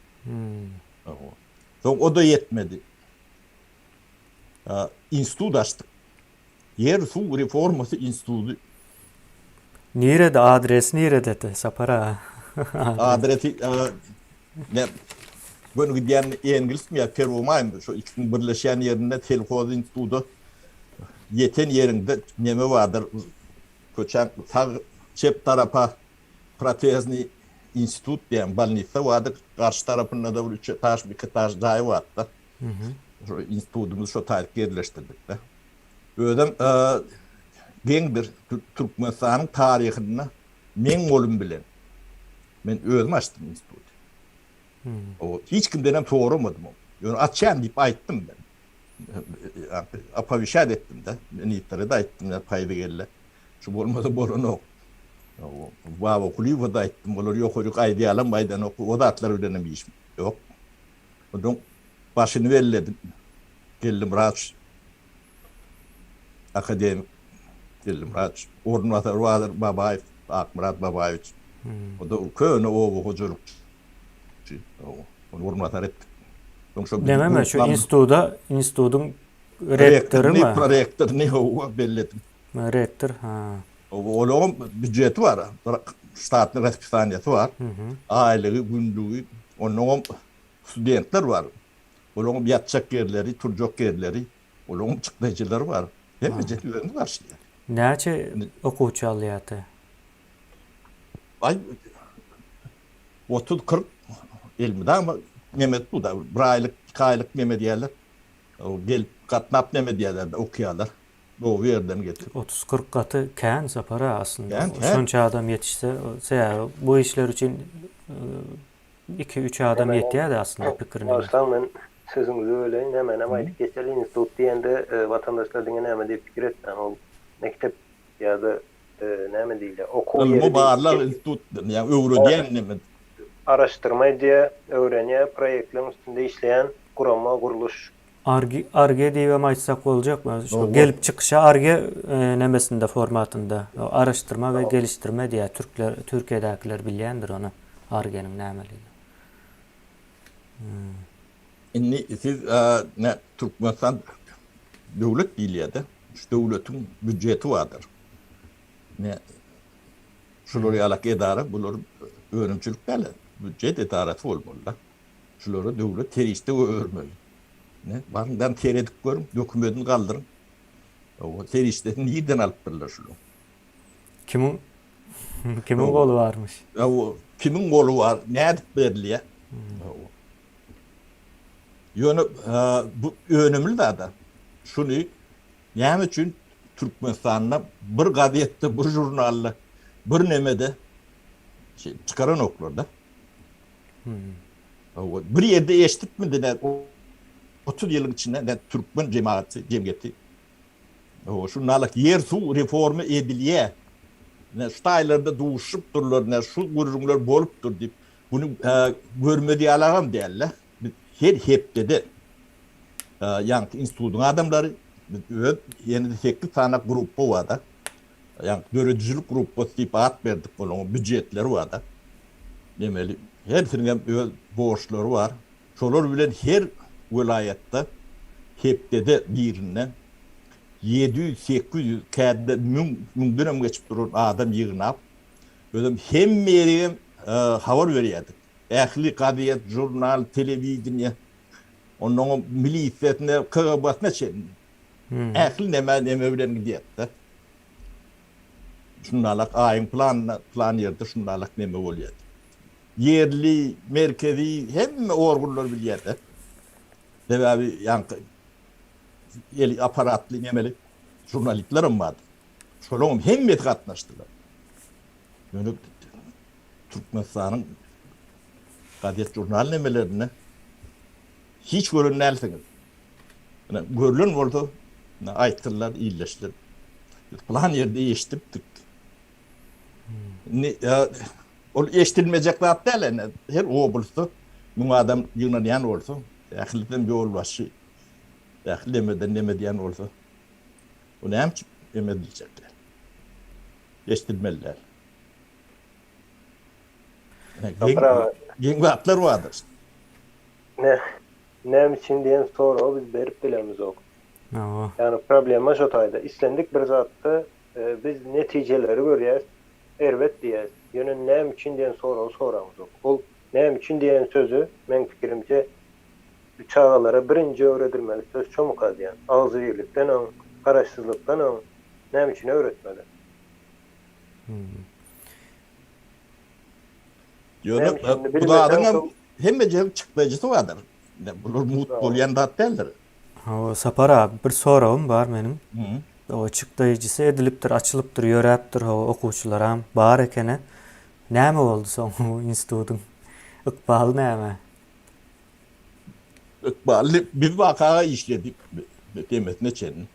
Son o da yetmedi. İnstitut açtık. Yer su reforması institutu. Nirede adres nirede sapara. Adresi ne bunu gidiyen İngiliz mi ya Peru'mayım şu ikisinin birleşen yerinde telefon institutu yeten yerinde neme vardır köçen sağ çep tarafa Pratezni institut diyen balnisa vardır karşı tarafında da bir taş bir taş dahi vardı. Şu institutumuz şu tarih yerleştirdik de. Ödem gendir Türkmenistan'ın tarihini men olum bilen. Men özüm açtım institut. O hiç kimden soğuramadım o. Yani açan deyip ayttım ben. Apavişad ettim de. Niyetlere de ayttım da payda gelle. Şu olmadı borun ok. Vava kulübü da ayttım. Olur yok çocuk aydiyalan baydan oku. O da atlar ödenemiş. Yok. Onun başını belledim. Geldim Raç. Akademik. Geldim Raç. Ordinatör vardır Babayev. Akmurat Babayev. O da köyüne o hocalık. Onu ordinatör ettik. Dememe şu institutun rektörü mü? Rektör ne o belledim. Rektör ha. Onun bütçeti var. Statın respisaniyeti var. Aileyi, günlüğü. Onun studentler var. Onun yatacak yerleri, turcak yerleri. Onun çıklayıcıları var. Hem ücretlerini var şimdi. Näçe okuwçy alýardy? Ay 30-40 ilmide ama Mehmet bu da bir aylık, 2 aylık Mehmet diyorlar. O gelip katnap Mehmet diyorlar da okuyorlar. O yerden getir. 30-40 katı kän sapara aslında. Kän. Şonça adam yetişse, bu işler için 2-3 adam yetýärdi aslında pikirini. Baştan ben sözünüzü öyle hemen aytıp geçeli institut diyende vatandaşlar diňe näme diýip pikir etsen ol mektep ya da näme diýilýär okuw Bu ýeri bağlar institut yani öwrediyen neme. araştırma diye öğreniyor projektlerin üstünde işleyen kurama kuruluş. Arge diýip aýtsak boljak mı? Şu gelip çıkışa Arge nemesinde formatında araştırma ve geliştirme diye Türkiye'dekiler bilýändir onu. Arge'nin nämeligi. Inni siz ne Türkmenistan devlet bilýärdi. Şu devletin bütçeti vardır. Ne şuları alak edara bular öğrenimçilik bäle. Bütçet edarati bolmaly. Şuları devlet teriste öğrenmeli. Ne? Bandan teredik görüm, dokumentini kaldırın. O teristesini nereden alıp birler şunu? Kimin golu varmış? O kimin golu var? Ne edip berliye? Yönü bu önemli da şunu näme üçin Türkmenistan'da bir gazetede, bir jurnalda, bir nemede çıkaran oklarda. Bir yerde eşitmediler. 30 yılın içinde ne Türkmen cemiyeti. Şunlarlık yer su reformu ediliye. Ne şu aylarda doğuşup dururlar, ne şu gururumlar bolup dur deyip bunu görmediği alağım derler. Hep dedi. Yani institutun adamları yeni tekli tane grubu vardı. Yani görücülük grubu deyip at verdik onun bütçetleri vardı. Demeli hepsinin borçları var. Şolar bilen her vilayette hep dedi birinden 700-800 kârde mündürüm geçip durur adam yığınap. Öyle hem meriyem havar veriyordu. Ehli kadiyet, jurnal, televizyon, onun milli iffetine, kıgıbatına çekin. Ehli neme bilen gidiyordu. Şunlarlık ayın plan yerde şunlarlık neme oluyordu. Yerli, merkezi, hem orgunlar biliyordu. Devavi yankı, eli aparatlı, nemeli jurnalistlerim vardı. Şolum hem met katnaştılar. Yani Türkmenistan'ın kadiyet jurnal nemelerine hiç görünmezsiniz. Yani görülün oldu, aytırlar, iyileştiler. Plan yerde eşittik. O eşitilmeyecek zat değil. Her obulsa, bu adam yığınayan olsa, ahilden bir ol başı, ahil demediyen olsa, o ne için emedilecekler. Eşitilmeliler. Yeni atlar vardır. Ne için diyen soru biz berip bilemiz ok. Yani problema şu tayda. İstendik bir zatta biz neticeleri görüyoruz. Elbet diýer. Ýöne näme üçin diýen soragy soramyz. Ol näme üçin diýen sözü men pikirimçe çağalara birinci öğretilmeli söz çomuk diýen. Agzybirlikden öň, garaşsyzlykdan öň näme üçin öğretmeli? Ýöne şimdi bu da bilmesem adam hemme jek çykdyjysy bardyr. Bular mut bolýan dat deldir. O Sapara bir soragym bar menim. Hı. O çıktıjysy edilipdir, açılıpdyr, ýöräpdir o okuwçylaram bar ekene. Näme boldy soň bu institutun? Ykbaly näme? Ikballi biz vakaga işledik demesine çenin.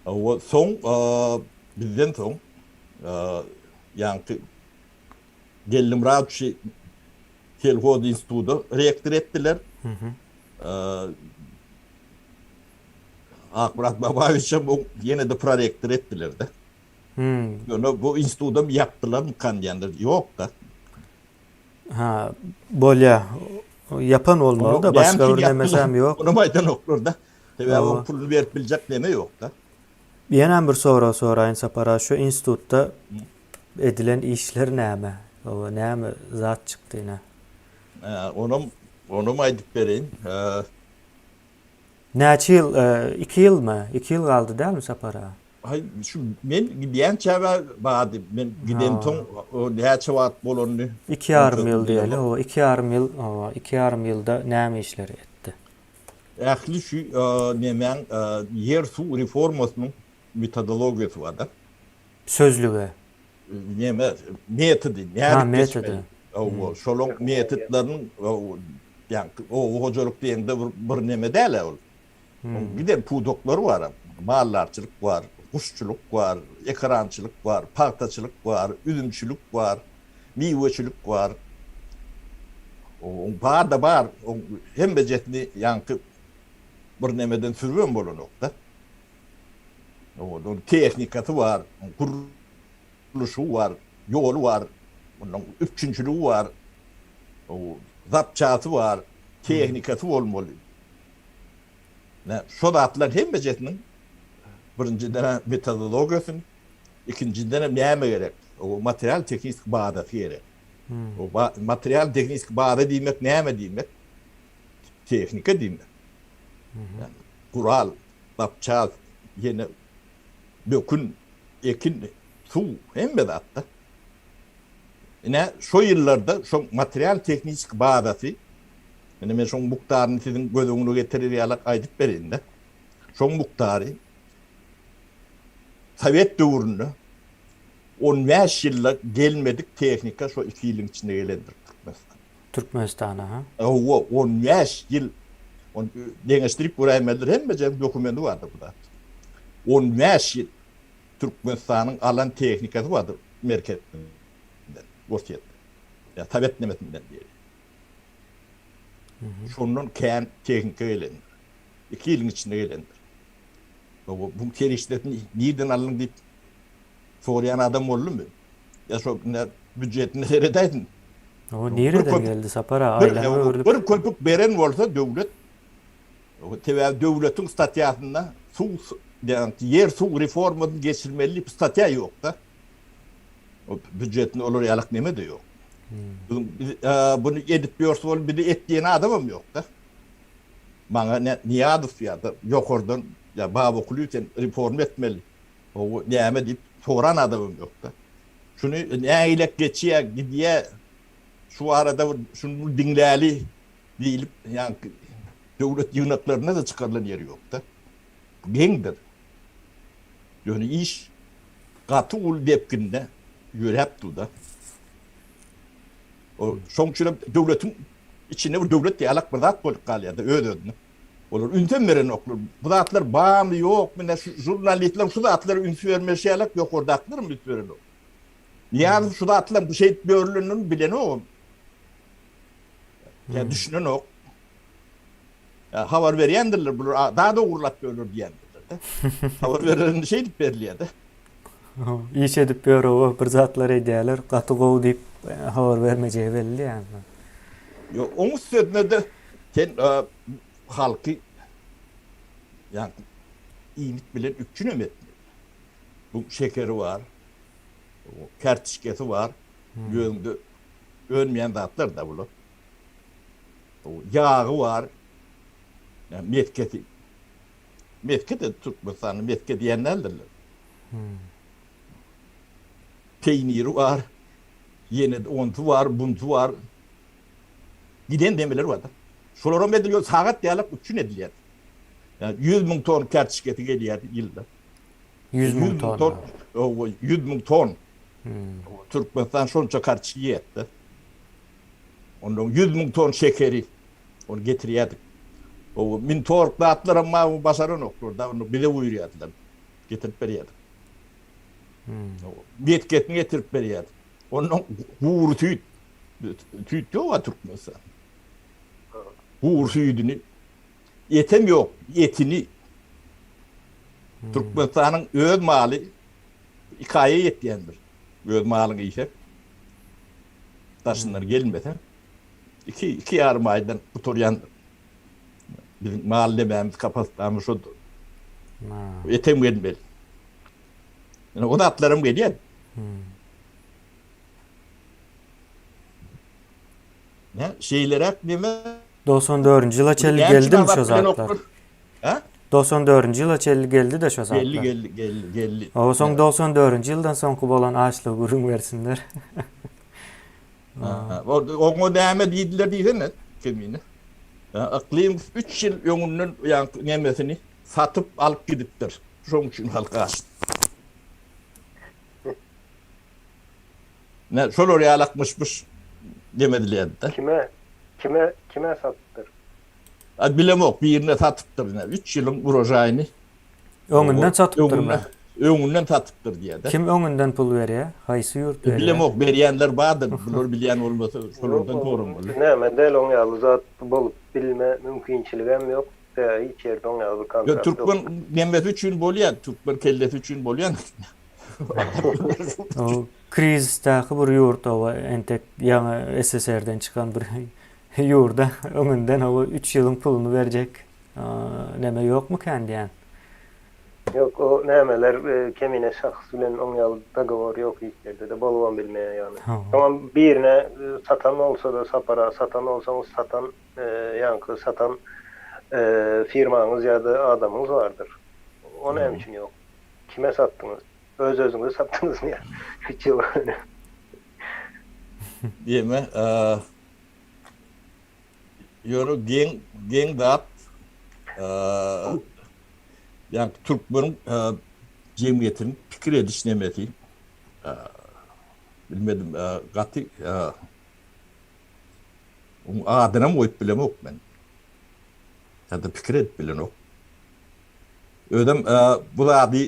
O son bizden son yankı geldim rahatçı Telefon İnstitutu reaktör ettiler. Akbarat Babaviç'e bu yine de prorektör ettiler de. Yani bu institutum yaptılar mı kan yandır? Yok da. Ha, bolya yapan olmalı da başka öğrenemesem yok. Onu maydan okur da. Tabii Tamam. o pulunu verip bilecek deme yok da. Ýene bir soraýyn Sapara şu institutda edilen işler näme? O näme zat çykdy ýene? Onu maydıp bereyim. Näçe ýyl? 2 ýylmy? 2 ýyl galdy dälmi Sapara? Hay şu men gidiyen çaba bady men giden ton o näçe wagt bolany 2,5 ýyl diýeli. O 2,5 ýyl, o 2,5 ýylda näme işleri etdi? ähli şu nemen yer su reformasynyň metodologiýasy var da. Sözlüge. Neme metodi, Ha, metodi. O şolong metodlaryň ýa o hojaluk diýende bir neme däl ol. Giden pudoklary var. Mallarçılık var, kuşçuluk var, ekrançılık var, partaçılık var, üzümçülük var, meyveçülük var. O bar da bar, o hem bejetni yankı bir nemeden sürüyorum bu nokta. O teknikatı var, kuruluşu var, yolu var, onun üçüncülüğü var, o zapçatı var, teknikatı olmalı. Ne, şu da atlar hem bejetinin birinciden metodologiyasın, ikinciden näme gerek? O materyal teknik bağdatı gerek. O materyal teknik bağda diýmek näme diýmek? Teknika diýmek. Yani, kural, tapçal, yine dökün, ekin, su, hemme de hatta. Yine şu ýyllarda şu materyal teknik bağdatı, yani men şoň muktaryny sizin gözüňize getirir ýalak aýdyp berýin de. Şoň muktary Sovet döwründe 15 ýylla gelmedik teknika şu 2 ýylyň içinde gelendir Türkmenistana ha. O 15 ýyl on deňeşdirip göräýmeldir hemme jem dokumenti bardy buda. 15 ýyl Türkmenistanyň alan teknikasy bardy merkezde. Goşýet. Ya Sovet nemetinden diýelim. Şondan kän teknika gelendir. 2 ýylyň içinde gelendir. Bu terişlerini nereden alın deyip sorayan adam oldu mu? Ya şu büdjetini seyredeydin. O nereden geldi Sapara? Aýlama ördük. Bir köpük beren bolsa döwlet, o tebe döwletiň statýasynda su yer su reformasyny geçirmeli bir statýa ýok da. O büdjetini olur ýalak neme de ýok. Bunu edip ýörse bol bir de etdiýen adamam ýok da. Maňa niýadyp ýa-da ýokurdan ya baba kulüten reform etmeli. O näme diýip soran adamım yok da. Şunu näile geçiye gidiye şu arada şunu dinläli diýilip yani döwlet ýygnaklaryna da çykarılan ýeri yok da. Geňdir. Ýöne iş gaty ul depkinde ýörepdi da. O şoň üçin döwletiň içinde bir döwlet ýalak bir zat bolup galýardy öýdüň. Olur ünten veren okur. Bu zatlar bağımlı yok mu? Jurnalistler şu zatlar ünsü vermeşeyalak yok orada aklar mı ünsü veren o? Yani şu zatlar bu şey börlünün bileni o. Ya düşünen o. Ya havar veriyendirler. Daha da uğurlat bölür diyendirler. Havar verenin şey deyip veriliyor da. İş edip börü o bir zatlar edýärler. Gaty gowy deyip habar vermejegi belli yani. Yo, onun sözüne de sen halkı yani iyimit bilen üçünü mü etmeli? Bu şekeri var, Kertişkesi var. Göğünde ölmeyen zatlar da bular. Yağı var. Yani metketi. Metket de Türkmenistan'ın metket diyenlerdirler. Peyniri var. Yeni ontu var, buntu var. Giden demeler var da. Şolaron ediliyor, saat diyalak üçün ediliyor. Yani 100 bin ton kertişketi geliyor yılda. 100 bin ton. 100 bin ton. Türkmenistan şonça kertişki yetti. Ondan 100 bin ton şekeri onu getiriyorduk. O min torkla atlar ama basarın okurda onu bile buyuruyordular. Getirip veriyordu. Metketini getirip veriyordu. Onun uğur tüyt. Tüyt yok var Türkmenistan. Uğur tüytünü etem yok. Etini Türkmenistan'ın öz mali ikaya yetkendir. Öz malını işe. Taşınlar gelmeden iki yarım aydan tuturuyandır. Bizim mahallememiz kapasitemiz odur. Etem gelmeli. Yani o da atlarım geliyor. Ne şeyler hep neme? 94 yıla çelli geldi mi şu zatlar? Ha? 94 yıla çelli geldi de şu zatlar. Geldi. O son 94 yıldan son bolan ağaçlı gurun versinler. O devam ediyorlar diye ne? Kimini? Aklim 3 yıl yönünün nemesini satıp alıp gidiptir. Şunun için halka açtı. Ne şol oraya alakmışmış demediler de. Kime sattır? Bilem yok, bir yerine satıptır. 3 yılın projeyini. Öňünden satypdyr mı? Öňünden satypdyr diye de. Kim öňünden pul berýär? Haýsy ýurt berýär? Bilem yok, berýänler bardyr. Bular bilýän bolmasa şolardan torum bolar. Näme del oňaly zat bolup bilme mümkinçiligim yok. Hiç ýerde oňaly bir kontrakt yok. Türkmen nemesi üçün bolýar, Türkmen kellesi üçün bolýar. O krizdäki bir ýurt o entek ýa SSR'den çıkan bir ýurda öňünden o 3 ýylyň pulunu berjek. Näme ýokmu kendiýän? Yok o nämeler kemine şahs bilen oňaly dagawar yok hiç ýerde de bolwan bilmeýän ýany. Tamam birine satan olsa da sapara, satan olsaňyz satan ýa-ni satan firmaňyz ýa-da adamyňız vardır. O näme üçin yok? Kime satdyňyz? Öz-özüňize satdyňyz mı? 3 ýyl. Diýme, ýöne geň dat yani Türkmen'in cemiyetinin fikir ediş nemeti bilmedim gatı adına mı oyup bilem yok ben ya da fikir edip bilen yok ödem bu da adı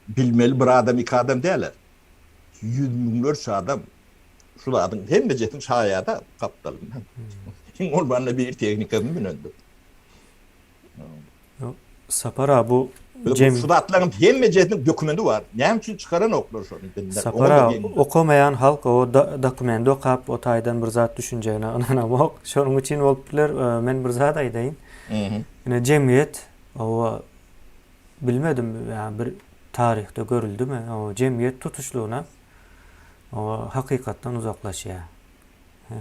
bilmeli bir adam iki adam değiller 100 milyonlarca adam şu da adın hem de cetin şayada kaptalım onu bana bir teknikasını bilöndu Sapara bu Sudatların hemmecetinin dokumenti var. Ne için çıkaran oklar şonu. Sapara okumayan halk o dokumenti okap o taýdan bir zat düşünjegine ynanamok. Şonuň üçin bolupdylar. Men bir zat aýdaýyn. Ine jemiyet o bilmedim yani bir tarihte görüldümi? O jemiyet tutuşluğuna o hakykatdan uzaklaşýar.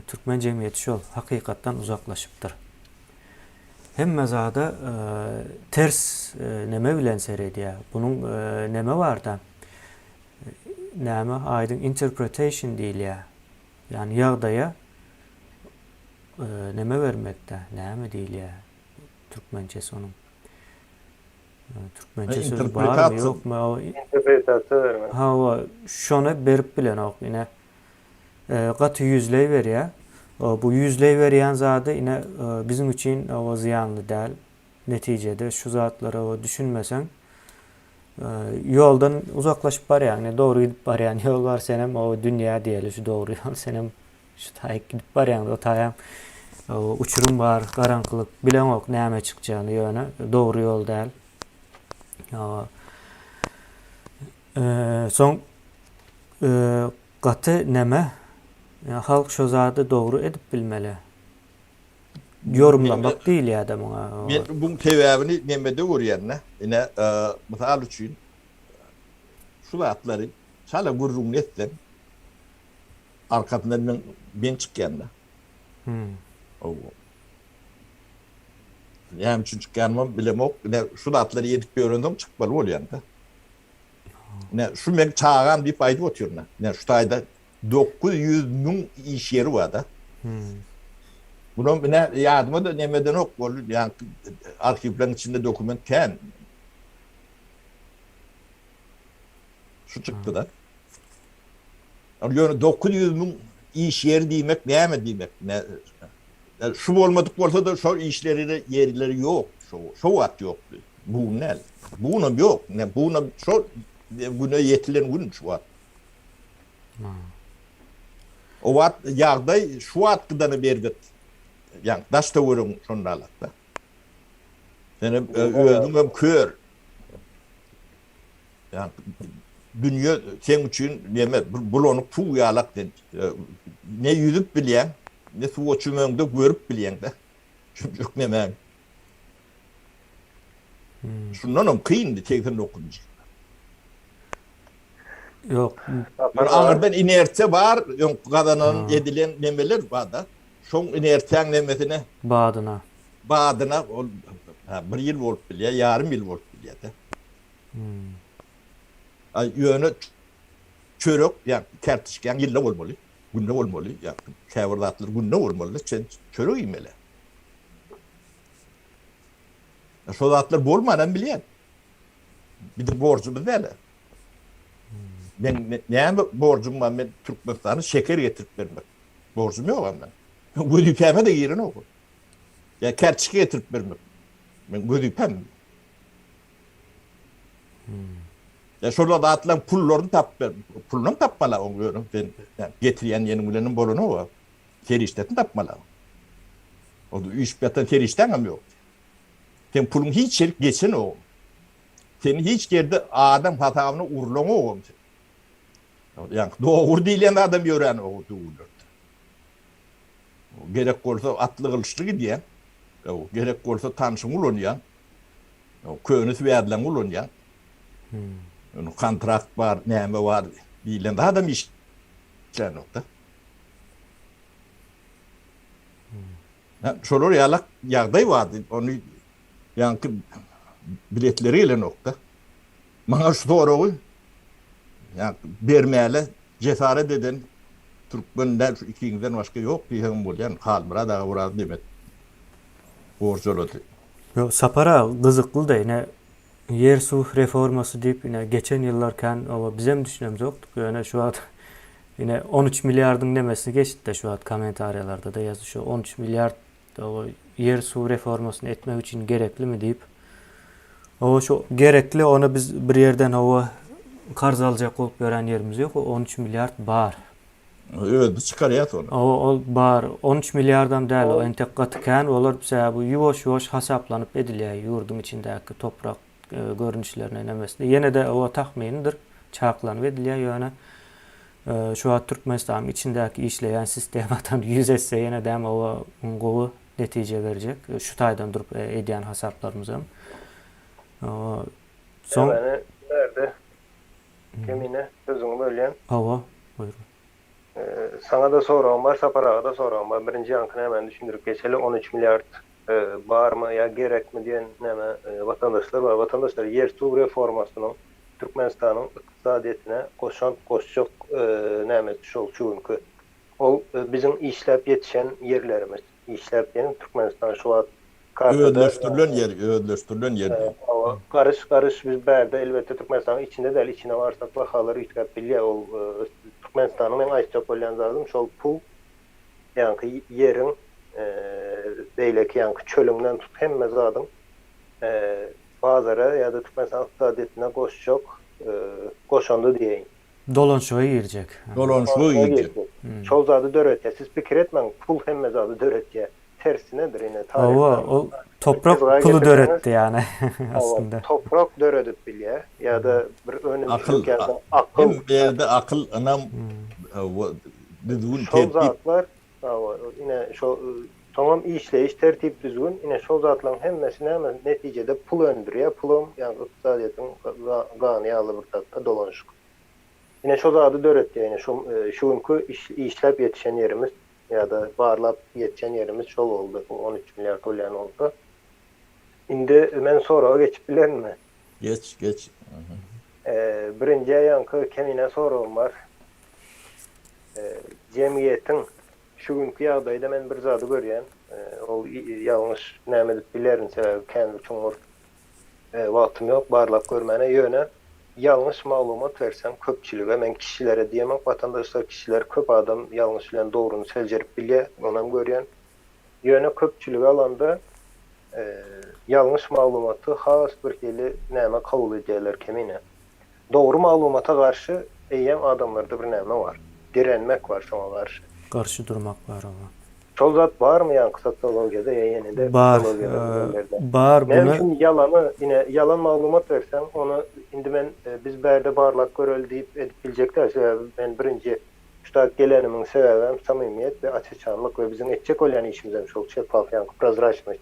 Türkmen jemiyeti şol hakykatdan uzaklaşypdyr. Hemme zada ters neme bilen seredýär. Bunun neme var da näme aýdyň interpretation diýilýär. Yani ýagdaýa neme vermekde, näme diýilýär türkmençesi onun. Türkmençe söz bar mı ýokmu? Interpretasiýa vermek. Ha o şonu berip bilen ok ine gaty ýüzleý berýär. Bu yüzleyi berýän zady ine bizim için o ziyanlı däl. Neticede şu zatlara o düşünmesen yoldan uzaklaşıp barýan, yani doğru gidip barýan yol var senem o dünýä diýeli şu doğru yol senem şu taýyk gidip barýan o taýam uçurum var, garaňkylyk bilen ok näme çykjany ýöne doğru yol däl. Son gaty näme yani halk şu zady doğru edip bilmeli. Yorumlamak değil ya da buna. Men bu sebäbini nemede görýärne. Ine misal üçin şu zatlary şala gurrun etsem arkasından ben çıkýanda. O. Näme üçin çıkýanmy bilemok. Ne şu atları yedip öğrendim çıkmalı bolýanda. Ne şu men çağıran bir payda oturna. Ne şu tayda 900.000 iş yeri var da. Bunun ne yardıma da nemeden ok bol yani arşivlerin içinde dokumentken şu çıktı da. Yani 900.000 iş yeri demek näme demek? Ne yani şu olmadık bolsa da şu işleri yerleri yok. Şu at yok. Bu ne? Bunun yok. Ne bunun şu buna yetilen gün şu at. O vat yağday şu atkıdanı berget. Yani daş da vurun şondalıkta. Yani ödüm kör. Yani dünya sen için neme bulonu pu yalak den. Ne yüzüp bilyen, ne su uçumunda görüp bilyen de. Çünkü neme. Şundan kıyındı tekrar okunca. Yok. Yani ağırdan inerse var, kazanan edilen nemeler var da. Şon inersen nemesine Badına. Badına bir yıl volt bilye, yarım yıl volt bilye de. Yönü çörek, yani kertişken yılda olmalı, günde olmalı, yani çevredatlar günde olmalı, çörek yemeli. Şu zatlar bolmadan bilyen. Bir de borcumuz böyle. Ben ne borcum var, ben Türkmenistan'a şeker getirip vermek. Borcum yok ama. Bu ülkeme de yerini oku. Ya kerçik getirip vermek. Ben bu ülkem. Ya şurada dağıtılan pullarını pulunu tapmalar oluyorum. Ben yani getiriyen yeni mülenin bolunu o. Terişten tapmalar. O da üç batan terişten ama yok. Sen pulun hiç geçin o. Senin hiç yerde adam hatamını urlama o. Yani doğru değilen adam öğren o doğru. Gerek olsa atlı kılıçlı gidiyor. Gerek olsa tanışım oluyor. Köyünüz verilen oluyor. Kontrakt var, neyme var. Değilen de adam işler nokta. Şöyle yalak yağday vardı. Onu yankı biletleriyle nokta. Bana şu doğru yani vermeyeli cesaret eden Türkmenler şu ikinciden başka yok diyem bu yani halbara da uğradı demet. Borcoladı. Yok sapara kızıklı da yine yer su reforması deyip yine geçen yıllarken ama bizim düşünmemiz yoktu. Yani şu an yine 13 milyardın demesini geçti de şu an komentaryalarda da yazıyor. Şu 13 milyar o yer su reformasını etmek için gerekli mi deyip o şu gerekli onu biz bir yerden hava karz alacak olup gören yerimiz yok. O 13 milyar bar. Evet çıkarıyat onu. O bar 13 milyardan değil o entekkatken olur mesela bu yuvoş hasaplanıp ediliyor yurdun içindeki toprak görünüşlerine nemesinde. Yine de o tahminidir çarklanıp ediliyor yani şu an Türkmenistan içindeki işleyen sistemden yüz etse yine de o kolu netice verecek. Şu taydan durup ediyen hasaplarımızın. Son nerede? Kemine sözünü bölüyen. Hava buyurun. Sana da sorum var, Saparağa da sorum var. Birinci yankını hemen düşündürüp geçeli 13 milyar var mı ya gerek mi diyen vatandaşlar var. Vatandaşlar yer su reformasının Türkmenistan'ın iktisadiyetine koşacak çünkü o bizim işlep yetişen yerlerimiz. İşlep yani Türkmenistan şu an ödleştirilen yer. Karış biz berde elbette Türkmenistan'ın içinde değil, içine varsak vakaları yüklep bilye ol Türkmenistan'ın en açacak olan lazım. Şol pul yani yerin beyleki yani çölünden tut hem mezadın bazara ya da Türkmenistan iktisadiyetine koşandı diyeyim. Dolanışığa girecek. Dolanışığa girecek. Şol zadı döretye. Siz fikir etmen pul hem mezadı döretye. Tersinedir yine tarihten. O toprak pulu döretti yani aslında. Toprak döredip bilye ya da bir önemli akıl. Akıl. Hem bir yerde akıl anam düzgün tertip. Zatlar yine tamam işleyiş tertip düzgün yine şol zatların hemmesine hemen neticede pul öndürüyor. Pulum yani iqtisadiyetin gani alı bir tatta dolanışık. Yine şu zady döretdi, yani şunkü işläp yetişen yerimiz ya da barlap yetişen yerimiz şol oldu. 13 milyar dollar oldu. Indi men sorağa geçip bilenmi? Geç. Birinci yankı kemine sorum var. Cemiyetin şunkü ýagdaýda men bir zady görýän. Ol ýalňyş näme dip bilerin sebäbi kendi çoňur wagtym ýok, barlap görmäne ýöne ýalňyş maglumat bersen köpçülige, men kişilere diýemem, watandaşlar kişiler köp adam ýalňyş bilen dogruny seljerip bilýär, onam görýän. Ýöne köpçülige alanda ýalňyş maglumaty has bir hili näme kabul edýärler kemine. Dogru maglumata garşy eýem adamlarda bir näme bar. Direnmek var şoňa garşy. Karşı durmak var ama. Şol zat barmy ýa-ni sotsiologiyada ýa-ni de Bar, psikologiyada? bar Men bunu üçin ýalany, ine ýalan maglumat bersen, onu indi men biz bärde barlap göreli diýip edip biljekler. Sebäbi men birinji şuta gelenimiň sebäbim samimiýet we açyçanlyk we bizim etjek bolan işimizden şol şeffaf ýa-ni prozraçlyk.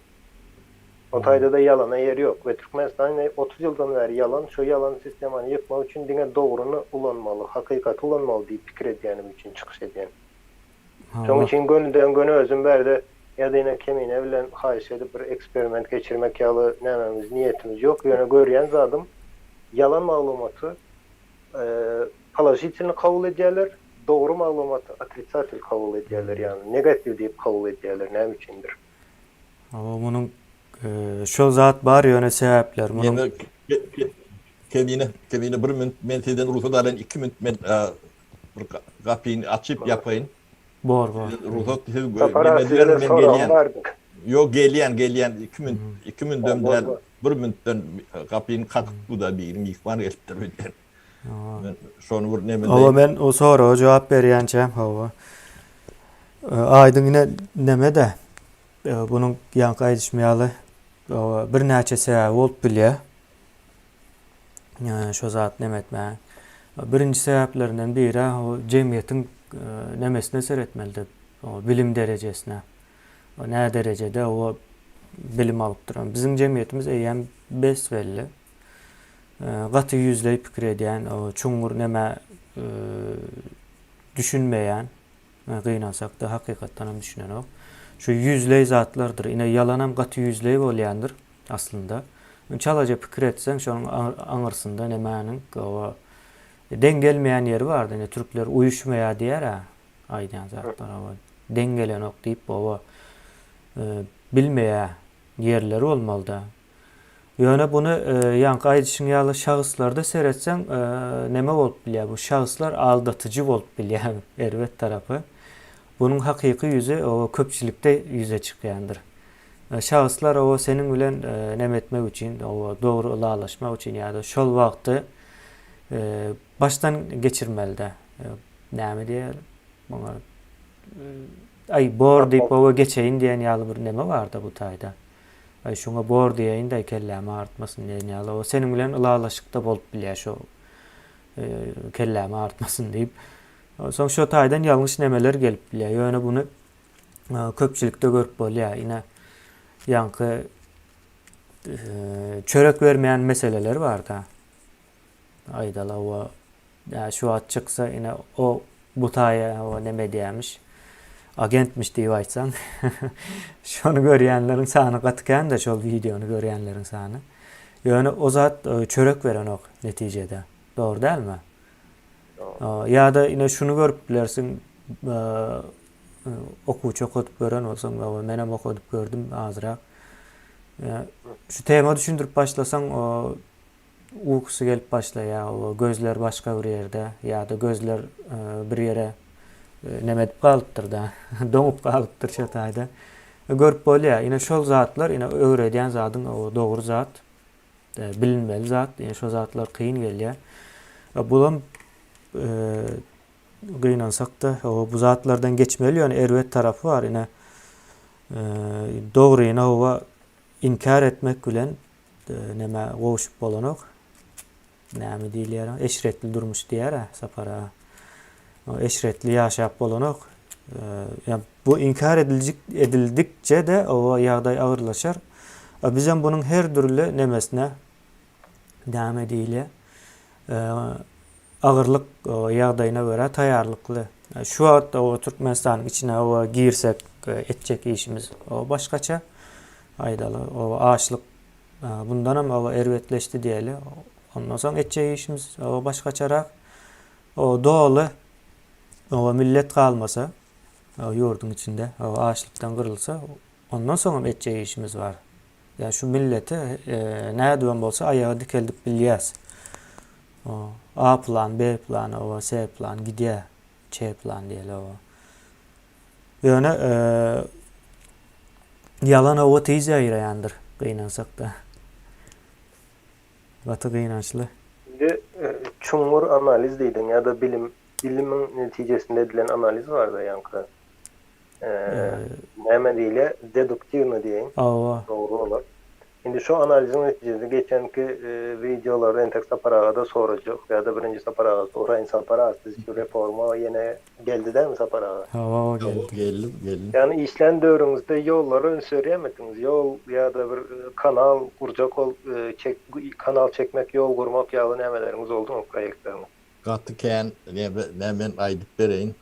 O taýda da ýalana ýeri ýok we Türkmenistan 30 ýyldan bäri ýalan, şu ýalan sistemany ýykmak üçin diňe dogruny ulanmaly, hakykaty ulanmaly diýip pikir edýänim üçin çykyş edýän. Şoň üçin gönülden göne özüm berde ýa-da ýene kemine bilen haýyş edip bir eksperiment geçirmek ýaly nämemiz, niýetimiz ýok. Ýöne görýän zadym ýalan maglumaty palajitivni kabul edýärler, dogru maglumaty otrisativ kabul edýärler, ýani negativ diýip kabul edýärler. Näme üçindir? ama bunun şol zat bar ýöne sebäpler. Bunun Yine kemine bir minut men sizden ruhsat alan 2 minut men bir kapyny açyp ýapaýyn. bor. Ruhsat Separasyona men soran gelýän. bardy. Yok gelýän 2 minut dömdüler 1 minutdan kapyny kakyp bu da bir mihman gelipdir öýden. Men şonu bir näme Ama men o sorağa jogap berýänçem hawa. Aýdyň ine näme de bunun ýanky aýdyşmaýaly bir näçe sebäbi bolup bilýär. Şo zat näme etmä. Birinji sebäplerinden biri o jemgyýetiň nämesine seretmeli, o bilim derejesine. O nä derejede o bilim alyp duran. Bizim jemgyýetimiz eýem besbelli. Gaty ýüzleyip pikir edýän, o çuňur näme düşünmeýän, gynansak da hakykatdan hem düşünen o. Şu ýüzley zatlardyr. Ine ýalanam gaty ýüzley bolýandyr aslında. Çalaja pikir etseň şonuň aňyrsynda nämäniň o dengelmeýän ýeri bardy. Ine türkler uyuşmaýar diýär ha. Aýdan zatlar o dengelenok diýip o bilmeýär ýerleri bolmaly da. Ýöne bunu ýanky aýdyşyň ýaly şahyslarda seretseň näme bolup bilýär? Bu şahyslar aldatyjy bolup bilýär erwet tarapy. Bunun hakyky ýüzi o köpçülikde ýüze çykýandyr. Şahyslar o senin bilen näme etmek üçin, o dogry ulalaşmak üçin ýa-da şol wagty baştan geçirmeli-de. Näme diýär? Bana bor diýip o geçeýin diýen ýaly bir näme bar-da bu taýda. Şoňa bor diýeň de kellämi artmasyn diýen ýaly o senin bilen ulalaşykda bolup bilýär şo kellämi artmasyn diýip. Soň şo taýdan ýalňyş nämeler gelip bilýär. Ýöne bunu köpçülikde görüp bolýar. Ine ýanky çörek bermeýän meseleler bar da. Aýdala o şu at çyksa ine o bu taýa o näme diýärmiş? Agentmiş diýip aýtsaň. Şonu görýänleriň sany gatykän de şol videonu görýänleriň sany. Ýöne o zat çörek beren ok netijede. Dogry dälmi? Ya da ine şunu görüp bilersin, okuwçy okutup gören bolsaň, men hem okutup gördüm azrak. Şu tema düşündürüp başlasaň o uykusy gelip başlaýar, o gözler başga bir ýerde ýa-da gözler bir ýere näme edip galypdyr da, doňup galypdyr şo taýda. Görüp bolýar, ine şol zatlar, ine öwredýän zadyň o dogry zat, bilinmeli zat, ine şo zatlar kıyın gelýär. Bulam gynansak da o bu zatlardan geçmeli, ýöne erwet tarapy bar, ine dogryny o inkar etmek bilen näme gowuşup bolanok. Näme diýilýär? Eşretli durmuş diýär ha, sapara. O eşretli ýaşap bolanok. Yani bu inkar edildikçe de o ýagdaý agyrlaşar. Bizem bunun her türlü nemesine näme diýilýär? ağırlık ýagdaýyna görä taýýarlykly. Şu wagtda o Türkmenistanyň içine o girsek etjek işimiz o başgaça. Aýdaly o açlyk bundan hem o erwetleşdi diýeli. Ondan soň etjek işimiz o başgaçarak. O doğaly o millet kalmasa o ýurdun içinde o açlykdan gyrylsa ondan soň etjek işimiz var. Yani şu milleti nädibem bolsa ayağı dikeldip bilýäs. O A plan, B plan, o C plan gidýär. C plan diýeli o. Ýöne yalan o tez ýaýraýandyr gynansak da. Waty gynançly. Şimdi çumur analiz diýdin ya da bilimin netijesinde edilen analiz var da yankı. Näme diýile deduktivni diýen. Awa. Doğru olur. Şimdi şu analizin neticesinde geçenki videolarda entek saparağa da soracak ya da birinci saparağa sonra insan saparağa şu reforma yine geldi değil mi saparağa? Awa geldi. Geldim. Yani işlen dövrünüzde yolları söyleyemediniz. Yol ya da bir kanal kuracak kanal çekmek, yol kurmak ya da nemeleriniz oldu mu proyektleriniz? Gatıken men aýdyp bereýin.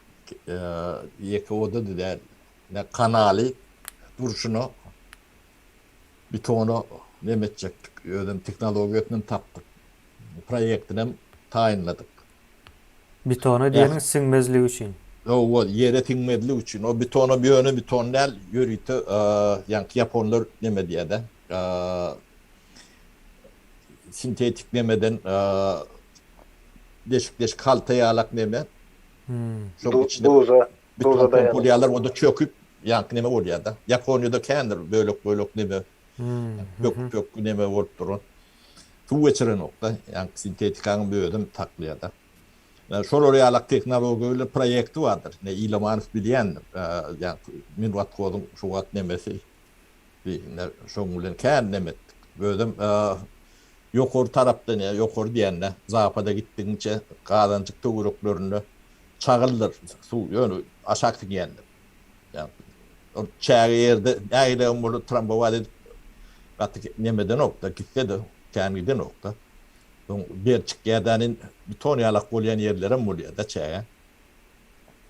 Ýeki oda diýär. Ne kanaly durşuno bir tono nemetjekdik. Ödüm teknologiýasyny tapdyk. Proyektinem taýynladyk. Bir tona diýeniň siňmezligi üçin. O yere tiňmedli üçin. O bir tonu bir öne bir tonnel ýörüýte ýani Japonlar neme diýär-de. Sintetik nemeden deşik kalta ýalak neme. Şok içinde bir ton polyalar onda çöküp ýanky neme bolýar-da. Japonya'da kendir bölük neme. Yok neme bolup durun. Şu geçiren nokta ýani sintetikaň bir ödüm taklýar-da. Şol ýalak teknologiýaly proýekti bardyr. Ne Ilomanow bilýändir. Ýani min wat kodum şu wat nemesi. Şoň bilen kän nemetdik. Ödüm ýokary tarapdan ýokary diýende zapada gitdiňçe gadanjyk töwereklerini çagıldyr. Su ýöne aşak diýendir. Yani o çağı yerde näile umurlu trambowa edip gaty nemeden nokta gitdi känide nokta. Bir çıkýardan bir ton ýalak bolýan ýerlere bolýar da çağa.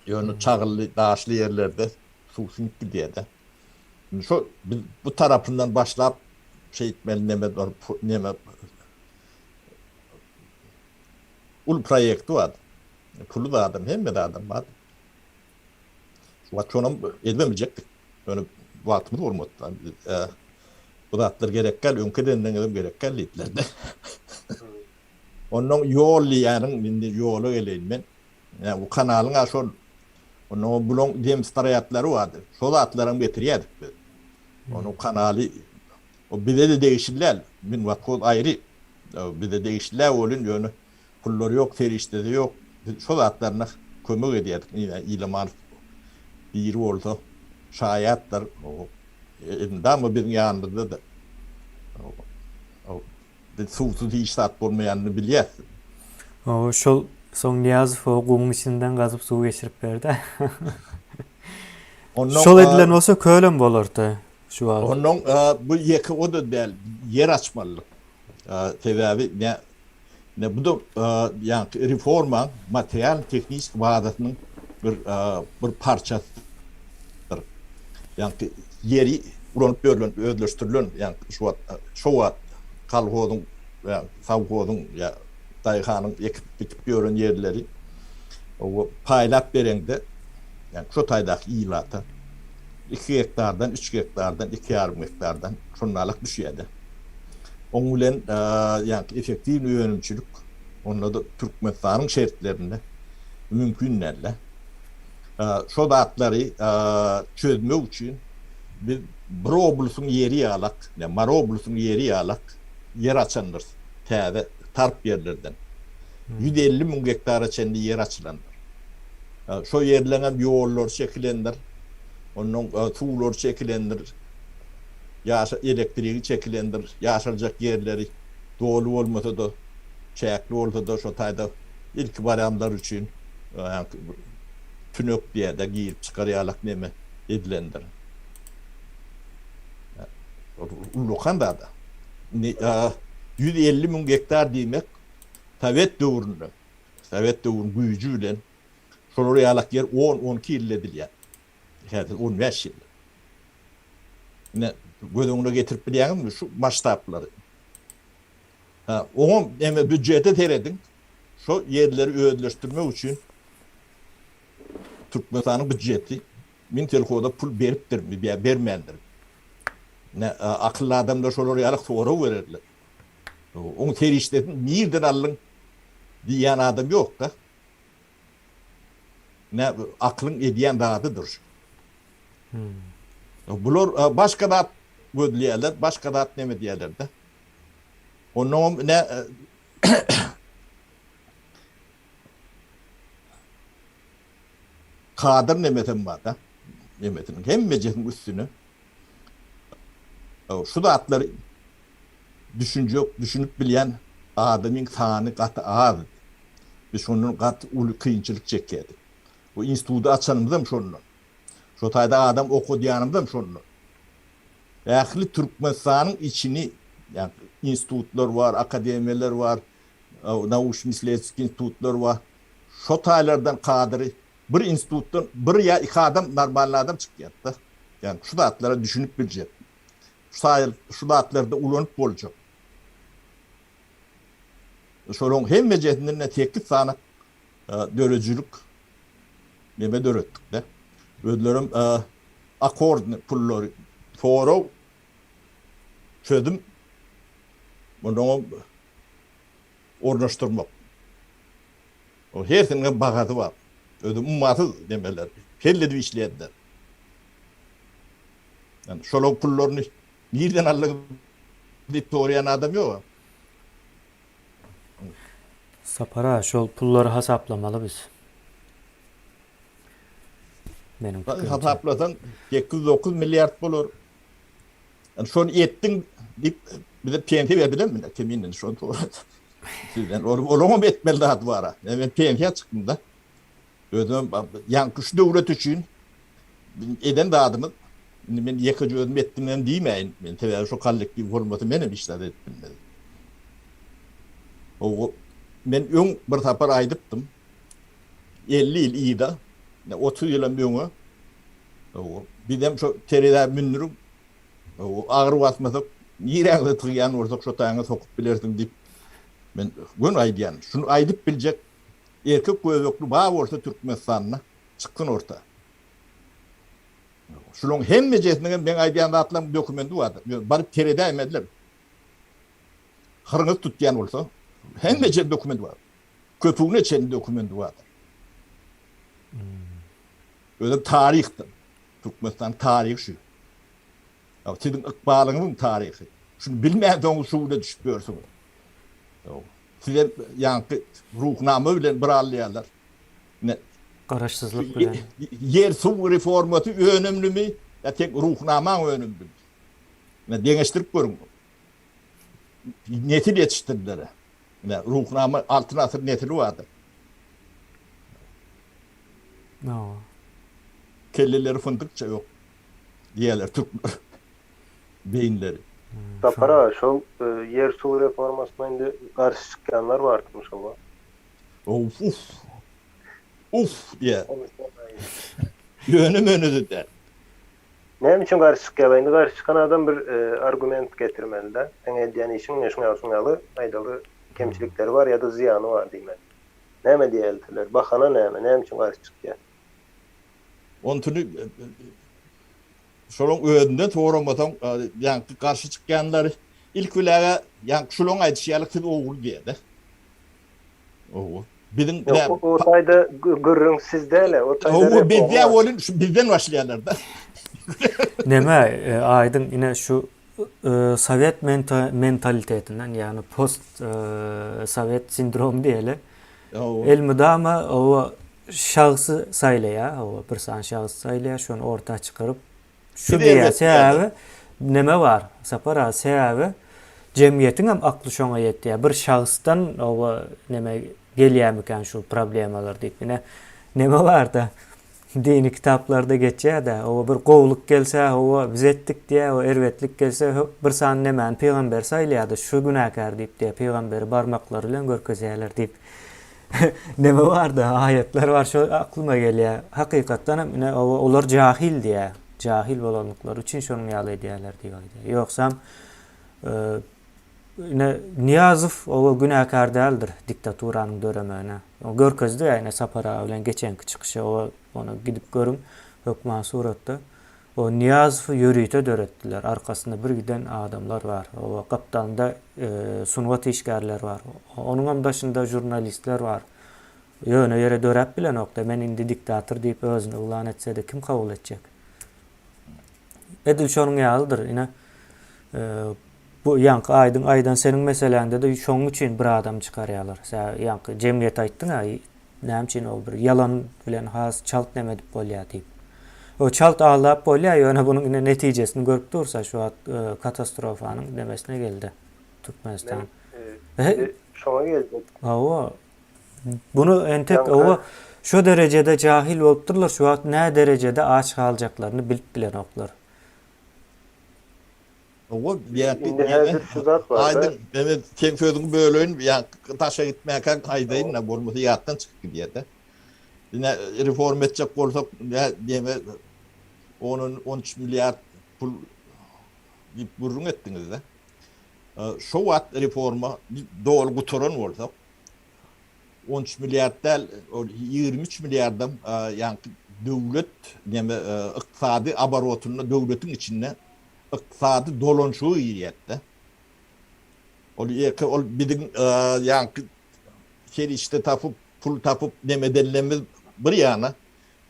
Ýöne çagılly daşly ýerlerde su sinip gidýär-de. Şu bu tarapyndan başlap etmeli neme ul proýekti var. Pulu da adam, hemme de adam var. Şonam edemeyecek. Öyle vaktimiz olmadı. Bu da atlar gerekkel, önkeden edem gerekkel litlerde. Onun yol yani yolu eleyim yani bu kanalın aşol onun bulon dem starayatları vardı. Şol atların getiriyorduk. Onun kanalı o bir de değişirler. Min vakit ayrı. Bir de değişirler olun yönü. Pulları yok, ferişte de yok. Şol atlarına kömür ediyorduk. Yine İlomanow bir oldu. Şayatlar o elinde mı bir yanında da o suwsuz hiç tat bolmaýanyny bilýärsin. O şol soň Niýazow o guň içinden gazyp suw geçirip berdi. Şol edilen olsa kölen bolardy şu an. Onun bu ýeki o da däl yer açmalyk. Sebäbi ne bu da ýani reforma material teknik wadatynyň bir parçasydyr. Ýani yeri uranyp bölülen, ödleşdirilen ýani şu wat kalhodyň we sawhodyň ýa daýhanyň ekip ýören ýerleri o paýlap berende ýani şu taýdaky ýylata 2 hektardan 3 hektardan 2,5 hektardan şonnalyk düşýärdi. Oň bilen ýani efektiw ýönümçilik onda da Türkmenistanyň şertlerinde mümkün näle. Şo datlary çözmek üçin bir Broblusun yeri ýalak, ne Maroblusun yeri ýalak yer açandyr. Täze tarp yerlerden. 150 000 hektara çendi yer açylandyr. Şo yerlenen ýollar çekilendir. Onun suwlar çekilendir. Ýaşa elektrigi çekilendir. Ýaşaljak yerleri dolu bolmasa da çäkli bolsa da şo taýda ilk baramlar üçin tünök diýär-de giyip çykarýarlyk neme edilendir. Ulukanda da 150 000 hektar diýmek Sovet döwründe Sovet döwrüniň güýjü bilen şol ýalak yer 10-12 ýyl edilýär. Häzir 15 ýyl. Ne gödüňe getirip bilýäňmi şu maştaplary. Ha, oňa eme büdjete teredin. Şo yerleri öýdleşdirmek üçin Türkmenistanyň büdjeti min telkoda pul beripdirmi, bermendir. Ne akıllı adamlar şolar ýalyk soňra bererler. Oň terişden birden allyň diýen adam ýok da. Ne aklyň edýän dadydyr. Bular başga da gödülýärler, başga da neme diýerler de. Onuň ne kadir nemetim var da. Nemetinin hemmecinin üstünü şu da atları düşünüp bilýän adamyň sany gaty az. Biz şonun gat uly kynçylyk çekýärdi. Bu institutu açanymyzdam şonun. Şo taýda adam okuýanymdam şonun. Ähli Türkmenistanyň içini, yani institutlar var, akademiýeler var, nauçnisletski institutlar var. Şo taýlardan kadyry bir institutdan bir ya iki adam normal adam çykýardy. Yani şu da atlara düşünüp biljek. Şu da atlarda ulanyp boljak. Şolong hemme jetinden teklif sana dörejülük neme döretdik de. Ödlerim akord pullary foro çödüm. Bunu ornaşdyrmak. O her sene bagaty var. Ödüm ummaty demeler. Kelledi işleýärler. Yani şolong pullaryny nerden aldyk diýip soraýan adam ýok. Sapara şol pullary hasaplamaly biz. Benim hasaplasan 809 milyard bolar. Yani şonu ettin dip bize pensiye berbilen mi? Keminden şonu doğru. Sizden olama etmeli daha duvara. Ben pensiye çıktım da. Ödüm yankış devlet için eden dağıdımı ben yakıcı ödüm ettiğimden diyemeyin. Ben tabii şu kallık gibi formatı benim işler ettim. O ben ön bir tapar aydıptım. 50 yıl iyi de 30 yılın bir öňe bir dem şu teride münürüm o ağır basmasak ýireňde tygýan bolsak şu taýňa sokup bilersiň diýip men gün aýdýan. Şunu aýdyp biljek erkek gözlükli bağ bolsa Türkmenistanyna çykdyn orta. Şunuň hemme jesiniň ben aýdýan atlan dokumenti bardy. Baryp terede emediler. Hırňyz tutýan bolsa hemme jes dokumenti bar. Köpügne çen dokumenti bar. Öyle tarihtir. Türkmenistan tarihi şu. Ya sizin ıkbalınızın tarihi. Şunu bilmeýän şuwda düşüp görürsüň. Size yankı ruhnama bilen biralýarlar. Ne garaşsyzlyk bilen. Yer su reformatı önemli mi? Ya tek ruhnama önemli mi? Ne deňeşdirip görüň. Netil yetiştirdiler. Ne ruhnama altın asır netili vardır. No. Kelleleri fındıkça yok diyeler Türkler beyinleri. Sapara şol yer su reformasyna indi garşy çykýanlar bardymy şol. Uf diye. Yönüm önüdü de. Näme üçin garşy çykýar? Indi garşy çykan adam bir argument getirmeli de. Sen edýän işiň näşňaly aýdaly kemçilikleri var ya da ziyany var diýmeli. Näme diýeldiler? Bahana näme üçin garşy çykýar? Ontunu şolong ödünde toğramatan yani karşı çıkanlar ilk ülaga yani şolong aýdýarlyk tip oğul diýdi. Bizim o taýda gürrüň sizde ele o taýda. O bizde olun şu bizden başlayanlar da. Neme aydın yine şu Sovet mentalitetinden yani post Sovet sindromu diýeli. Elmide ama o şahsı saylaýar, o bir san şahsı saylaýar, şonu orta çıkarıp şu diýär sebäbi neme var? Sapara sebäbi jemgyýetiň hem akly şoňa ýetdi. Bir şahsdan o neme gelýärmiken şu problemalar diýip neme var da dini kitaplarda geçýär da o bir gowluk gelse o biz etdik diye o erwetlik gelse bir san nemen peýgamber saýlaýardy şu günäkär diýip diye peýgamberi barmaklary bilen görkezýärler diýip neme vardı, ayetler var şu aklıma geliyor. Hakikaten olar cahil diye. Cahil bolanlıklar için şonu ýaly edýärler diýýär. Ýoksam Niyazov o günahkar däldir diktaturanyň döremeğine. O görkezdi ýa Sapara bilen geçenki çykyşy onu gidip görüň hökman suratda. O Niyazov'u yürüyte döretdiler. Arkasında bir giden adamlar var. O kaptanda sunvat işgärler var. Onun başında jurnalistler var. Ýöne ýere dörep bilen okda men indi diktator diýip özüni ulan etse de kim kabul edecek? Edil şonuň ýalydyr. Ine bu ýanky aýdan senin meselende de şoň üçin bir adam çykarýarlar. Sen ýanky jemgyýet aýtdyň ha, näme üçin ol bir yalan bilen has çalt nemedip bolýar diýip. O çalt ağlap bolýar, ýöne bunyň netijesini görüp dursa şu katastrofanyň demesine geldi. Türkmenistan. Şoňa geldik. Awa bunu entek şu derecede cahil bolupdurlar, şu wagt nä derecede aç kalacaklarını bilip bilen oklar. O Indi häzir şu zat bar. Aydın evet sen sözüňi bölün ya taşa gitmäkä gaýdaýyn da bolmasy ýatdan çykyp gidýär-de. Ine reform etjek bolsak diýme 13 milyar pul burun etdiňiz de. Şu wagt reforma dol guturan bolsak 13 milyar del 23 milyardan yani döwlet diýme ykdysady abarotuny döwletiň içinde ykdysady dolanşygy ýetdi. Ol biziň ýa işte pul tapıp nemedenlemiz bir ýana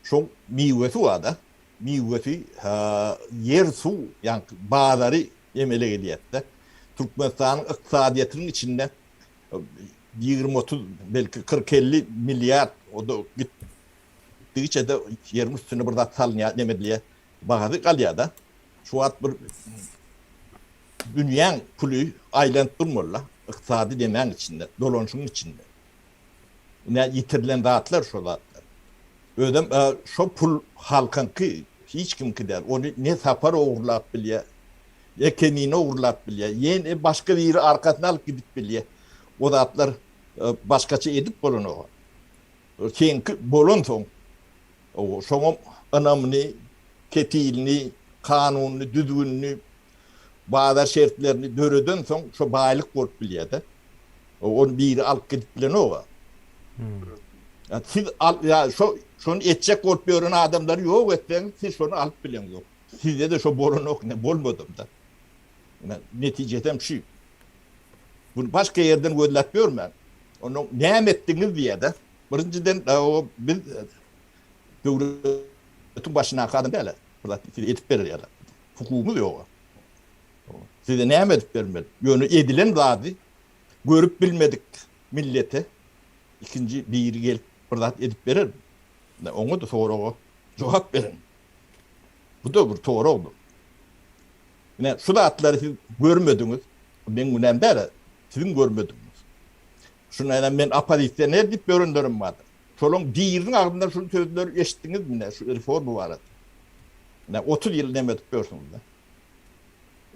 şoň miwesi wada. Miwesi yer su ýa bazary emele gelýärdi. Türkmenistanyň ykdysadyýatynyň içinde 20-30 belki 40-50 milyar o da gittiğiçe de yerin üstüne burada salınıyor demediye bağırdı kalıyada. Şu an bir dünyanın pulu aylent durmurlar. İktisadi demeğin içinde, dolanışın içinde. Ne yitirilen dağıtlar şu dağıtlar. Ödem şu pul halkın ki hiç kim ki der. Onu ne sapar uğurlap biliyor. Ekeniğine uğurlap biliyor. Yeni başka bir yeri arkasına alıp gidip biliyor. O dağıtlar başkaça edip bolun o. Çünkü bolun son. O şoňam anamny, ketilini, kanunny, düzgünni, bazı şertlerini döreden soň şu baýlyk bolup bilýärdi. Onu biri alyp gidip bilen o. Ya siz ya şonu etjek bolup ýören adamlar ýok etsen siz şonu alyp bilen ýok. Sizde de şu bolun ok ne bolmadym da. Netijedem şu. Bunu başka yerden gözletmiyorum ben. Onu näme etdiňiz diýär-de. Birinciden o biz döwletin başyna kadym däl. Bular etip berýärler. Hukumumuz ýok. Size näme edip bermedi? Ýöne edilen zady görüp bilmedik millete. İkinci biri gelip bular edip berer. Oňa da soraga jogap berin. Bu da bir toğra oldu. Yine şu zatları siz görmediňiz. Ben günem bäri sizin görmediňiz. Şuna men apaliste ne dip göründirim var. Şolong diýiriň agynda şu sözleri eşitdiňiz mi? Şu reform bar. Ne 30 ýyl nemetip görsüňiz da.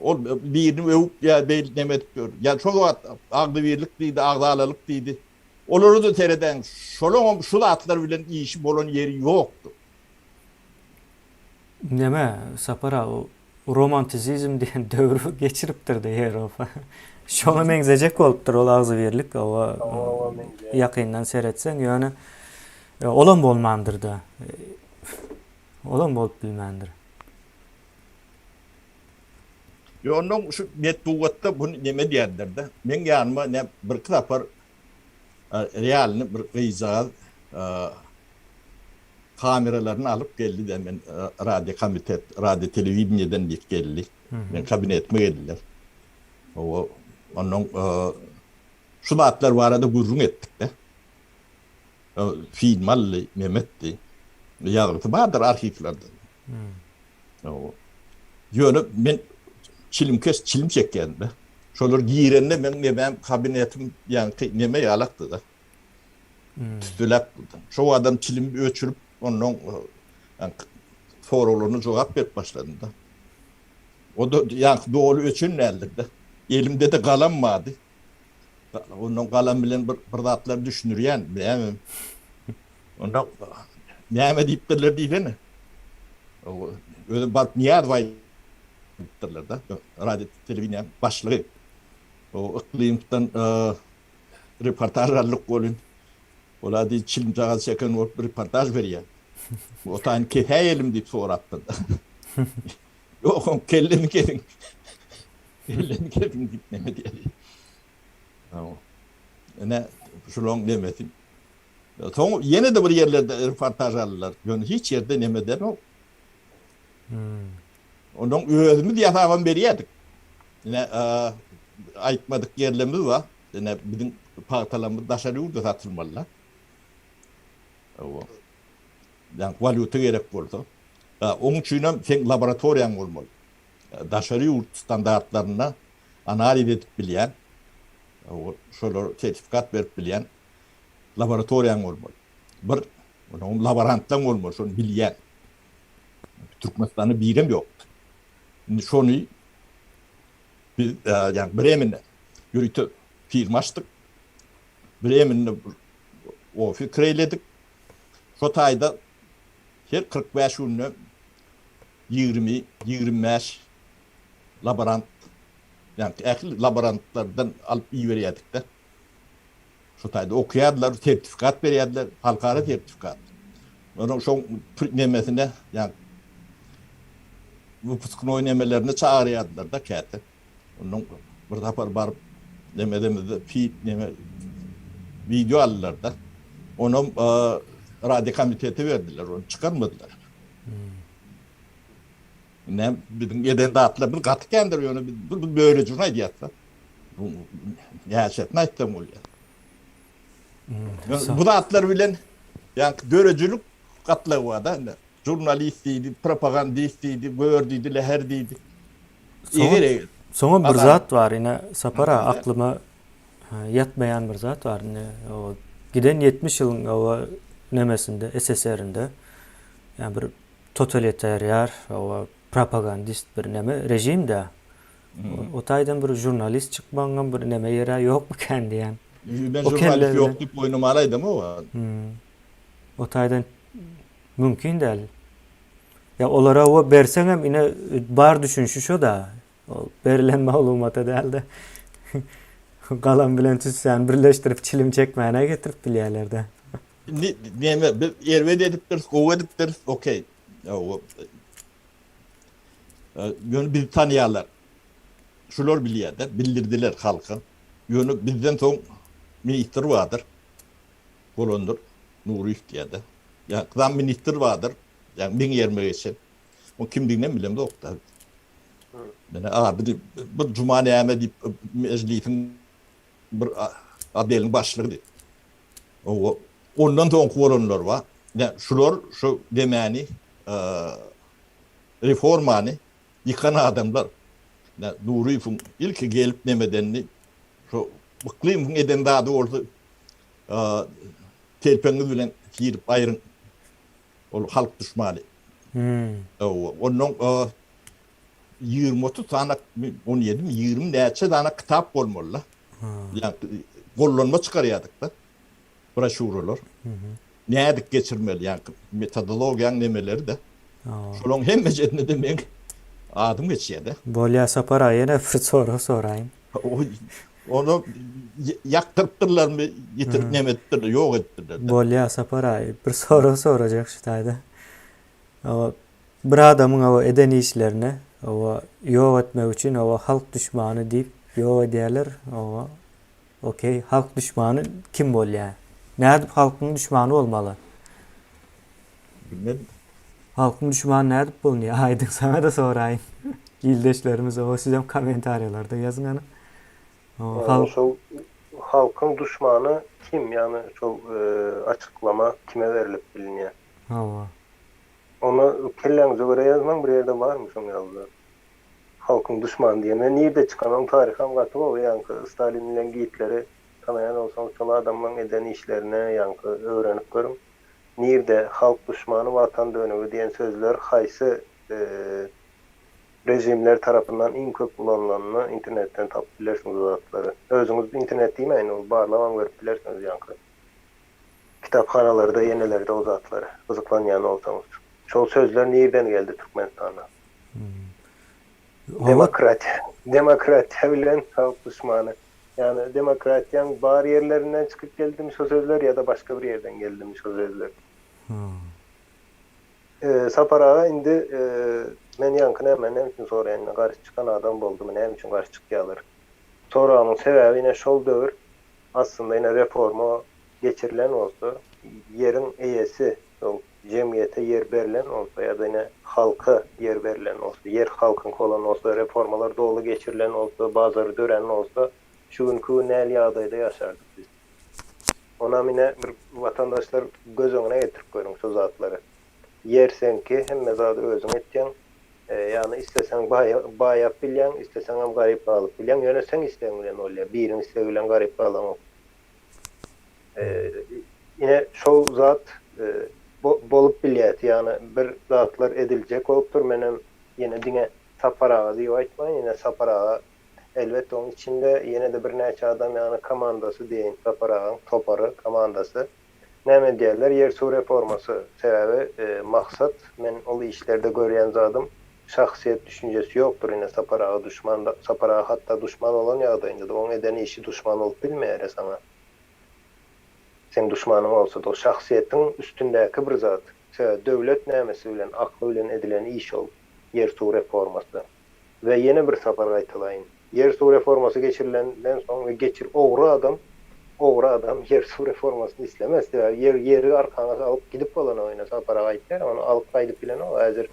Ol birini öwüp ya bel nemetip gör. Ya şol wagt agdy birlik diýdi, agdalylyk diýdi. Olary da tereden şolong şu zatlar bilen işi bolan ýeri ýokdy. Neme Sapara o romantizm diyen dövrü geçiripdir de Avrupa. Şonu mengzejek bolupdyr ol agzy birlik o ýakyndan seretsen ýöne olan bolmandyr da. Olan bolup bilmendir. Ýöne şu netbuwatda bunu neme diýerler de. Men ýanyma ne bir kitapar realny bir gyzal kameralaryny alyp geldi de men radio komitet, radio telewizionydan dik geldi. Men kabinetime geldiler. O onun şu matlar barada gurrun etdik de. Film ally Mehmetdi. Ýagty bardyr arhivlerde. O ýöne men çilim çekkendi. Şolar giýrende men kabinetim ýa neme ýalakdy da. Tüstülep buldu. Şu adam çilim ölçürüp onun sorularını cevap verip başladı da. O da yani doğru ölçün nerede de. Elimde de kalem vardı. Onun kalan bilen bir zatlar düşünürýän, bilýärmi? Onda näme diýipdirler diýdeni? O özü barp niýat diýipdirler da. Radio telewiziýa başlygy. O iklimden reportajlarlyk bolun. Ola diýip çilimjaga çeken bolup bir reportaj berýär. O taýyn keheýelim diýip sorapdy. Yok, kellemi gelin. Kellemi gelin diýip näme diýär. Ne şulong demesin. Soň ýene de bir ýerlerde reportaj aldylar. Ýöne hiç ýerde näme der o. Onuň özümiz ýasagан berýärdik. Ine aýtmadyk ýerlerimiz bar. Ine biziň paýtalarymyz daşaryýdy satylmalylar. O. Yani valuta gerek bolsa. Onuň üçin hem sen laboratoriýaň bolmaly. Daşary ýurt standartlaryna analiz edip bilýän, şolar sertifikat berip bilýän laboratoriýaň bolmaly. Bir onuň laborantlaň bolmaly, şonu bilýän. Türkmenistanda birem ýok. Indi şonu biz yani Bremen'de ýürütip firma açdyk. Bremen'de o fikir eyledik. Şo taýda her 45 günde 20-25 laborant, yani ähli laborantlardan alıp ýiberýärdik de. Şo taýda okuýardylar, sertifikat berýärdiler, halkara sertifikat. Onuň şo nemesine, yani wypuskyny oýnamalarına çağırýardylar da käte. Onuň bir tapar barıp demedemizde video aldylar da. Onuň radyo komiteti verdiler, onu çıkarmadılar. Ne bizim eden dağıtlarımız katı kendir, onu bir böyle cürnay diyatlar. Yaşatma ettim oluyor. Bu dağıtlar bilen, yani görücülük katlığı var da, jurnalistiydi, propagandistiydi, böğürdiydi, leherdiydi. Soňa bir zat bar, ine sapara aklyma ýatmaýan bir zat bar. O giden 70 ýylyň o nemesinde, SSR'inde, yani bir totalitaryar, o propagandist bir neme rejimde. O taýdan bir jurnalist çıkmagan bir neme ýere ýokmy kendi ýan. Ben jurnalist ýok diýip oýnamalyydym o. O taýdan mümkin däl. Ya olara o berseň hem ine bar düşünşi şo da. O berilen maglumaty däldi. Galan bilen tüsän birleşdirip çilim çekmäne getirip bilýärler-de. Näme bir erwed edipdir, gowy edipdir, okey. O ýöne bir tanýarlar. Şular bilýärler, bildirdiler halka. Ýöne bizden soň ministr vardır. Bolondur, Nuri Ihtiyar'da. Ya kıdam ministr vardır. Yani 1023. O kimliğinden bilem de okta. Yani bir Cuma näme diýip meclisin bir adelin başlygy diýip. Ondan soň koranlar var. Yani şular şu demeni reformany yıkan adamlar. Yani Nuriýewiň ilki gelip nemedenni şu bıklıyım eden daha da oldu. Telpeňiz bilen girip aýryn. Ol halk düşmany. Onun 20-30 tane 17-20 näçe tane kitap bolmaly. Yani gollanma çykarýardyk da. Broşuralar. Nädik geçirmeli, yani metodologiýaň nemeleri de. Şolong hemme jetinde men adım geçýärdi. Bolýa sapara ýene bir soraýyn. Onu yaktırtırlar mı, yitirip nemettirler, yok ettirler. Bolýa sapara bir sorajak şu taýda. O bir adamyň o eden işlerini o ýok etmek üçin o halk düşmany diýip ýok edýärler. O okey, halk düşmany kim bolýar? Näde halkyň düşmany bolmaly? Bilmedim. Halkyň düşmany näde bolýar? Aýdyň sana da soraýyn. Ýildeşlerimiz o sizem kommentariýalarda ýazyň any. Halkın düşmanı kim? Yani çok açıklama kime verilip biliniyor. Onu kelleňize göre yazmaň bir ýerde barmy şoň ýazdy? Halkın düşmanı diýene nirde çıkan tariham gatyp o ýanky Stalin bilen giýitleri tanayan olsaň şol adamlaryň eden işlerine ýanky öwrenip görüm. Nirde halk düşmanı, watan dönügi diýen sözler haýsy rejimler tarafından en köp kullanılanını internetten tapıp bilersiniz o zatları. Özünüz internet demeyin, o barlaman görüp bilersiniz yankı. Kitapxanalarda, yenilerde o zatları. Kızıklanyan olsanız. Şol sözler nereden geldi Türkmenistan'a? Demokratiya bilen halk düşmanı. Yani demokratiyanın bariyerlerinden çıkıp geldiğimiz o sözler ya da başka bir yerden geldiğimiz o sözler. Saparağa indi men yankına hemen için sonra yani karşı çıkan adam oldu. Men için karşı çıkyalar. Sonra onun sebebi yine şol dövür. Aslında yine reforma geçirilen olsa, yerin eyesi, cemiyete yer verilen olsa ya da yine halka yer verilen olsa, yer halkın olan olsa, reformalar doğru geçirilen olsa, bazıları dören olsa, şu günkü näli adayda yaşardık biz. Ona yine vatandaşlar göz önüne getirip koyun şu zatları. Yersen ki hem mezadı özün etken, yani istesen bayap bilyen, istesen hem garip alıp bilyen, yönetsen isteyen oluyor. Birin isteyen garip alamam. Yine şol zat bolup bilyet, yani bir zatlar edilecek oluptur. Menem yine dine saparağı diye aytmayın, yine saparağı elbette onun içinde yine de bir neçe adam yani komandası deyin, saparağın toparı komandası. Näme diýerler? Yer su reforması sebebi maksat men ol işlerde görýän zadım şahsiyet düşüncesi yoktur yine saparağı düşman saparağı hatta düşman olan ýagdaýynda da oň edeni işi düşman olup bilmeýär sana. Sen düşmanın olsa da o şahsiyetin üstündäki bir zat. Döwlet nämesi bilen akly bilen edilen iş ol. Yer su reforması. Ve yeni bir sapar aýtylaýyn. Yer su reforması geçirilenden soň geçir oğru adam yer su reformasını islemez. Yeri arkana alıp gidip olan oyuna sapara aýtlar, onu alıp gaýdyp bilen o hazır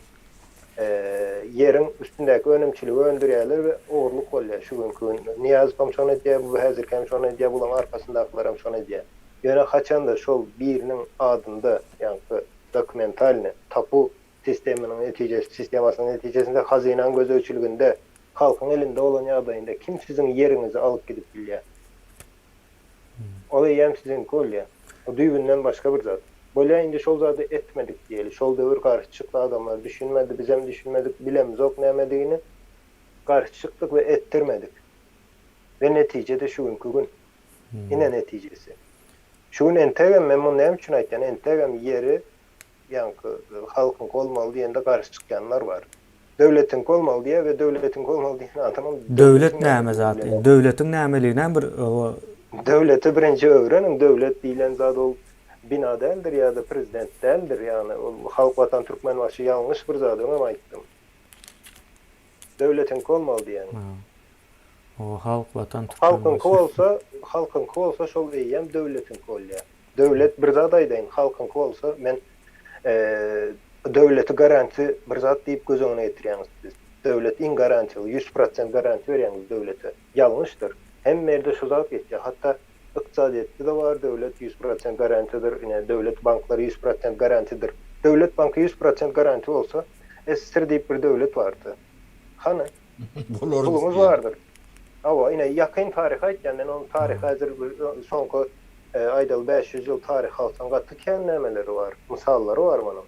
yerin üstündäki önemçiligi öndürýärler we oğurluk bolýar. Şu günkü Niyaz komşon edýär, bu hazır komşon edýär, bulan arkasyndakylar hem şon edýär. Ýöne haçan da şol birinin adında yani dokumentalny tapu sisteminin neticesi, sistemasynyň netijesinde hazynan göz ölçülügünde halkın elinde olan ýagdaýynda kim sizin yerinizi alıp gidip bilýär? O da hem sizin kolya. O düýbünden başka bir zat. Bolýa indi şol zatı etmedik diýeli. Şol döwür karşı çykdy adamlar düşünmedi, biz hem düşünmedik, bilemiz ok nämedigini. Karşı çykdyk we ettirmedik. Ve neticede şu günkü gün. Yine neticesi. Şu gün entegem memnun näme üçin aýtýan entegem yeri yankı halkın kolmaly diýende karşı çykýanlar var. Döwletin kolmaly diýe we döwletin kolmaly diýen adamın Döwlet näme zat? Döwletiň nämeliginden bir döwleti birinci öwrenin, döwlet diýilen zat ol bina däldir ýa-da prezident däldir, ýani ol halk watan türkmen başy ýalňyş bir zat öňe aýtdym. Döwletin kolmaly diýen. o halk watan Halkın kolsa şol diýen döwletin kolýa. Döwlet bir zat aýdaýyn, halkın kolsa men döwleti garanti bir zat diýip göz öňüne getirýäňiz siz. Döwlet in garantili 100% garanti berýäňiz döwlete. Ýalňyşdyr. Hem merde şu zat geçti. Hatta iqtisadiyette de var. Devlet 100% garantidir. Yine devlet bankları 100% garantidir. Devlet bankı 100% garanti olsa SSR deyip bir devlet vardı. Hani? Pulumuz vardır. Ama yine yakın tarih aytken, onun tarih hazır sonku aydal 500 yıl tarih alsan gatı kennemeleri var. Misalları var bunun.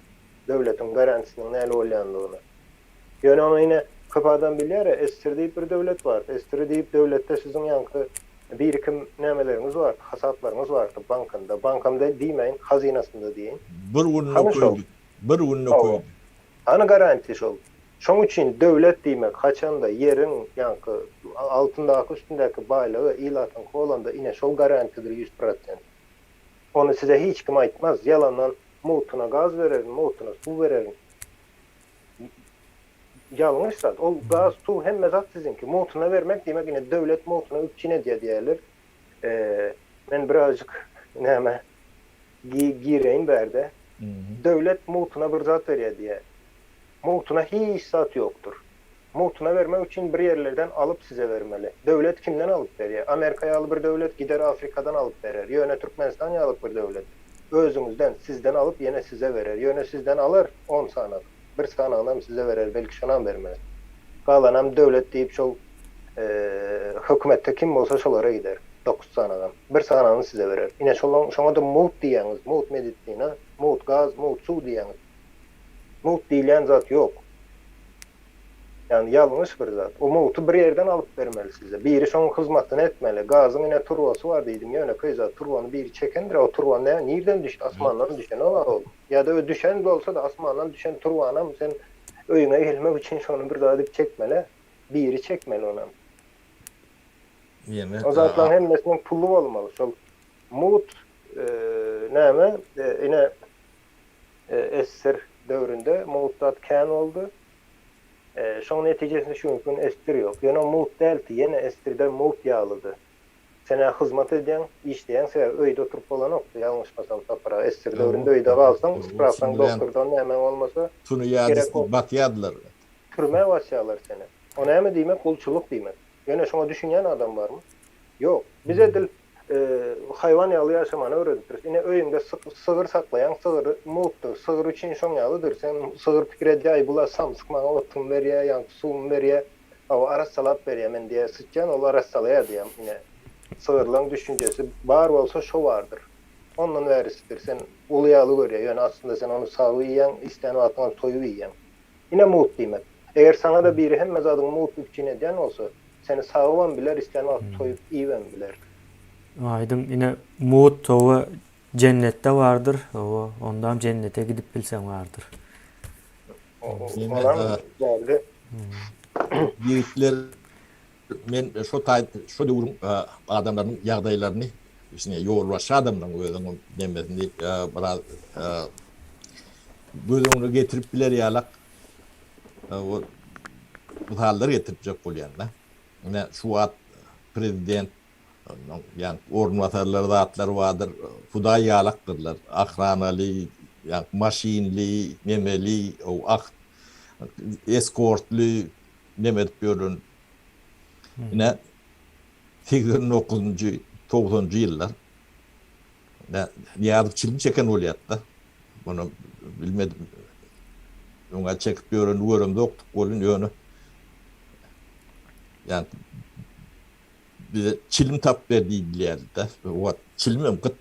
Devletin garantisinin näle bolýandygyny. Yani onu yine kapadan bilýär, SSR deyip bir devlet var. SSR deyip devlette sizin yankı birikim nämeleriniz var, hasatlarınız var bankanda. Bankanda diýmeyin, hazinasında diýin. Bir günne koydu. Hani garanti şol. Şoň üçin döwlet diýmek haçanda yerin yankı altındaky üstündäki baýlygy ilatyň kolanda ine şol garantidir 100%. Onu size hiç kim aýtmaz. Yalandan mutuna gaz verer, mutuna su verer. Ýalňyşsa, o gaz, su hemme zat sizinki. Mutuna vermek demek yine döwlet mutuna üçine diýerler. Men birazcık näme gireýin berde. Döwlet mutuna bir zat berýär diýär. Mutuna hiç zat ýokdur. Mutuna vermek için bir yerlerden alıp size vermeli. Döwlet kimden alıp berýär? Amerikaýa alıp bir döwlet gider Afrikadan alıp berer. Ýöne Türkmenistan alıp bir döwlet. Özüňizden, sizden alıp yine size verer. Ýöne sizden alır 10 sanaty. Bir sanağından size verer, belki şonan vermez. Galanam döwlet diýip şol hökümetde kim bolsa şolara gider. 9 sanağdan. Bir sanağını size verer. Ine şoňa da mut diýäňiz, mut meditdiňe, mut gaz, mut su diýäňiz. Mut diýilen zat ýok. Yani yanlış bir zat. O mawtu bir yerden alıp vermeli size. Biri şoň hyzmatyny etmeli. Gazın ine turbasy bar diýdim. Ýöne köýza turbany biri çekendir. O turba nereden düşdi? Asmandan düşen ola. Ya da o düşen bolsa da asmandan düşen turbanam sen öýüňe gelmek için şonu bir daha dip çekmeli. Biri çekmeli ona. Ýene O zatlaryň hemmesiniň pullu bolmaly. Şol mut näme ine esir döwründe mutdat kän boldy. Şoň netijesinde şu mümkün estir ýok. Ýene mut däldi, ýene estirde mut ýalydy. Sene hyzmat edýän, işleýän sebäp öýde oturup bolan okdy. Ýalňyşmasam tapara estir döwründe öýde galsaň, sprafdan doktordan näme bolmasa tuny gerek ýadysyny batýardylar. türme wasyalar seni. O näme diýmek? Kulçuluk diýmek. Ýöne şoňa düşünýän adam barmy? Ýok. Biz edil hayvan ýaly ýaşamany öğrenipdir. Ine öýüňde sygyr saklayan sygyry mutdur. Sygyr üçin şoň ýalydyr. Sen sygyr pikir edýär, bula samsyk maňa otun berýär, ýa suwun berýär. Awa aras salat berýär men diýe sıçjan, ol aras salaýar diýem. Ine sygyrlaň düşünjesi bar bolsa şo bardyr. Ondan wärisidir. Sen uly ýaly görýär. Ýöne aslında sen onu sawy ýen, isläni watyňa toýup ýen. Ine mut diýmek. Eger sana da biri hemme zadyň mut üçin edýän bolsa, seni sawy biler, isläni watyp toýup ýen biler. Aydın yine mut towa cennette vardır. O ondan cennete gidip bilsen vardır. Olan geldi. Birikler men şo döwrüň adamlaryň ýagdaýlaryny işine ýolbaşy adamlaryň özüň demesinde biraz gözüňe getirip biler ýalak. O bu hallar getirip bolýarlar. Ine şu wagt prezident yani ornwatarlar zatlar vardır. Hudaý ýalaktyrlar. Ahranaly, yani maşinli, memeli, o eskortly nemet görün. Yine 89-njy 90-njy ýyllar ýadypçylyk çeken bolýardy. Bunu bilmedim. Oňa çekip görün, görümde oktuk bolun ýöne. Yani bize çilim tap verdiği bilýärdi. O çilimem gıt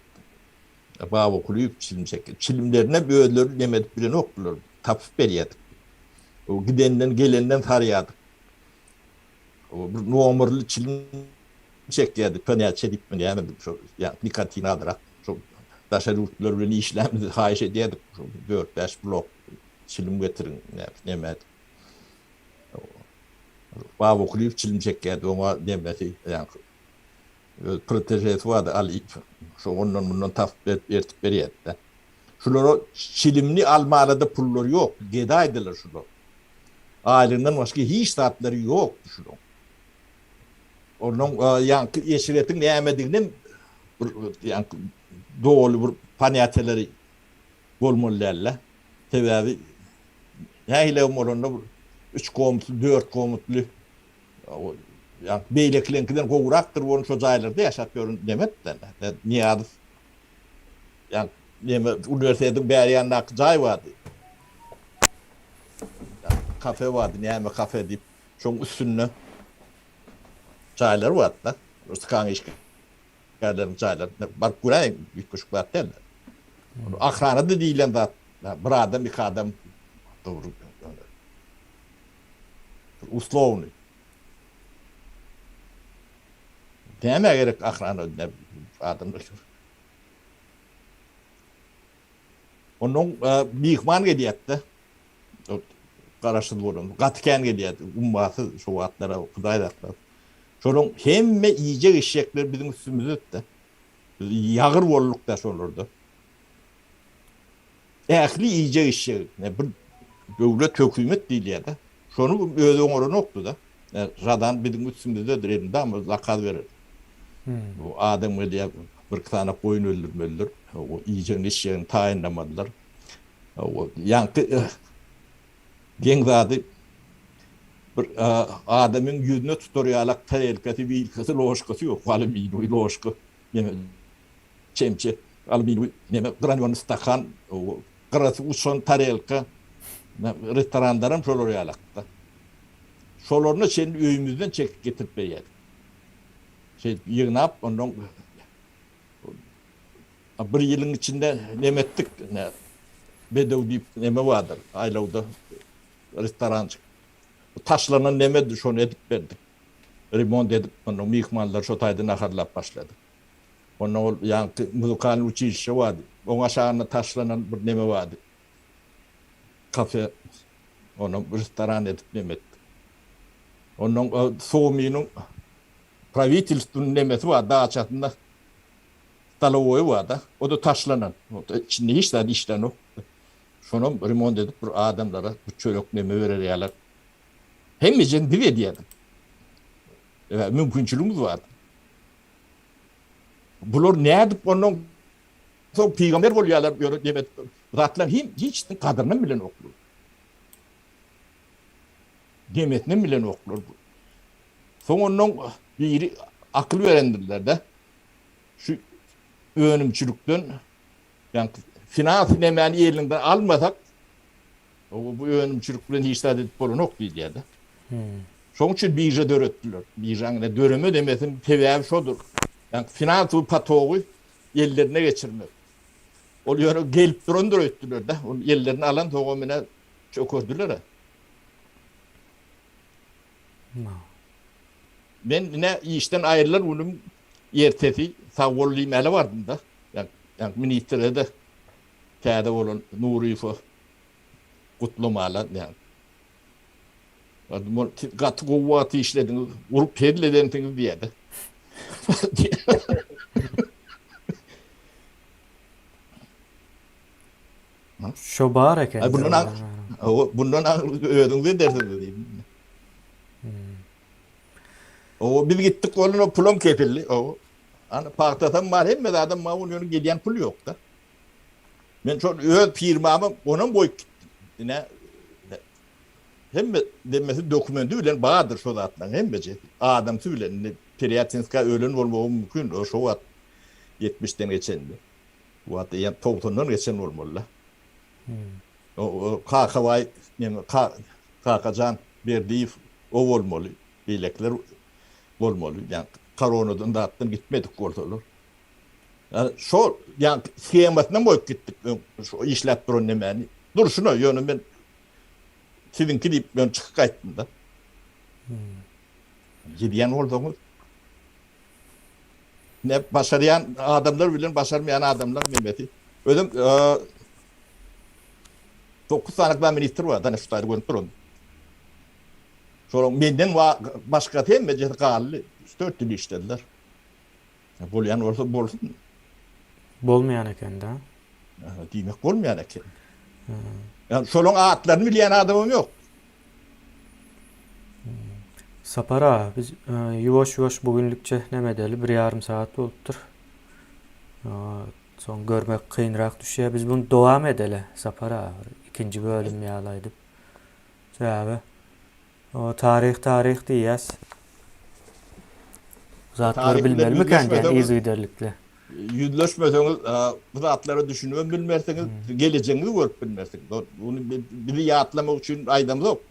bawa okuyup çilim çeken. Çilimlerine böyle nemet bilen okdular. Tapıp berýärdi. O gidenden gelenden tarýardy. O bir nomerli çilim çekýärdi. Pönýä çedip mi ýa-da şu ýa nikotin adyrak şu daşarutlar bilen işlemimizi haýyş edýärdik. 4-5 blok çilim getirin nemet. Bawa okuyup çilim çekýärdi. Oňa demeti ýa protejesi vardı alyp. Şu ondan bundan tapıp ertip berýärdi. Şulara çilimni almalada pulları ýok. Gedaýdylar şular. Aýlygyňdan başga hiç zatları ýok şular. Onun ýanky eşiretiň nämedigini ýanky dogly bir paniateleri bolmalylar. Sebäbi näile bolanda 3 komutlu, 4 komutlu yani beýleklenkinden gowrakdyr onu şu jaýlarda ýaşap görün demetler. Niýady yani neme üniversitede berýändak jaý bardy. Kafe bardy, näme kafe diýip şoň üstüne jaýlar bardy. Ruskan işgärlerin jaýlar. Bar guraýyn bir köşk bardy. Ahrana da diýilen zat. Bir adam bir adam dogry. Uslovny. Näme gerek ahrana adam. Onun mihman gelýärdi. Garaşsyz bolun. Gatken gelýärdi. Ummasy şu wagtlara Hudaýda. Şonuň hemme iýje işekler bizim üstümizde ötdi. Ýagyr bolluk da şolardy. Ähli iýje işek. Bir döwlet hökümet diýilýärdi. Şonu özü oňoran okdy da. Radan bizim üstümizde dirende ama lakad verir. Bu adam diýip bir tane koyun öldürmeliler. O iyice işlerini tayinlamadılar. O yankı gençlerde bir adamın yüzüne tutarıyalak tarelkası bir ilkası loşkası yok. Alüminyum loşkı. Çemçe alüminyum granyon stakan o kırası uçan tarelka restoranların şoloruyalakta. Şolorunu senin öyümüzden çekip getirip berýär. Yığınap ondan bir yılın içinde nemettik bedev deyip neme vardır aylawda restorancı taşlanan neme düş onu edip verdik. Remont edip onu mihmanlar şu taydı naharlap başladı. Onun ol yani müzikal uçuşu vardı. Onun aşağına taşlanan bir neme vardı. Kafe onu restoran edip nemet. Onun Suomi'nin правительственный nemesi var dağ çatında. Stalovoy var da. O da taşlanan. O da içinde hiç daha işten o. Şunu remont edip bir adamlara bu çölük neme verirler. Hem için diye diyedim. Evet, mümkünçülüğümüz vardı. Bunlar ne edip onun son peygamber oluyorlar böyle demet. Ratlar hiç kadrını bilen okulur. Demetini bilen okulur. Son onun biri akıl verendirler de şu önümçülükten yani finans nemeni elinden almasak bu önümçülükten hiç de edip bolun ok diye de. Son için birce döröttüler. Birce dörümü demesin tevev şodur. Yani finans patoğu ellerine geçirmek. Oluyor gelip durandır öttüler de. Onun ellerini alan toğumuna çok ördüler ha. Ben yine işten ayrılar bunun ertesi savurluyum ele vardım da. Yani ministre de kâde olan Nuri'yi kutlamalar yani. Katı kuvveti işlediniz, vurup pedlediniz diye de. Şobar eken. Bundan ödünüzü dersiniz diyeyim. O biz gittik onun o pulum kefilli. O hani partatan var hem de adam mavunun gelen pul yok da. Ben çok öd firmamı onun boy yine hem demesi dokumenti bilen bağdır şu zattan hem de adam bilen Peryatinska ölen olma mümkün o şu at 70'ten geçendi. Bu at yani toptundan geçen olmalı. O kakavay yani kakacan verdiği o olmalı. Bilekler olmalı. Yani koronadan da attım gitmedik ortalar. Yani şu yani schemasına mı gittik şu işlet duran nemeni. Dur şuna yönüm ben sizinki deyip ben çıkıp kayttım da. Gidiyen oldunuz. Ne başarayan adamlar bilen başarmayan adamlar Mehmet'i. Ödüm 9 tane ben minister var. Hani şu tarih görüp durun. Sonra benden başka temel kallı 4 yıl işlediler. Bolyan olsa bolsun. Bolmayan eken de. Demek olmayan eken. Yani şolun atlarını bilen adamım yok. Sapara biz yuvaş bugünlükçe nemedeli bir yarım saat oluptur. Son görmek kıyınrak düşüyor. Biz bunu devam edeli Sapara. İkinci bölüm yalaydık. Sebebi o tarih diyez. Zatları bilmeli mi kanka? İzliderlikle. Yüzleşmeseniz bu zatları düşünüyorum bilmerseniz geleceğinizi görüp bilmersiniz. Bunu bir yatlamak için aydamız yok.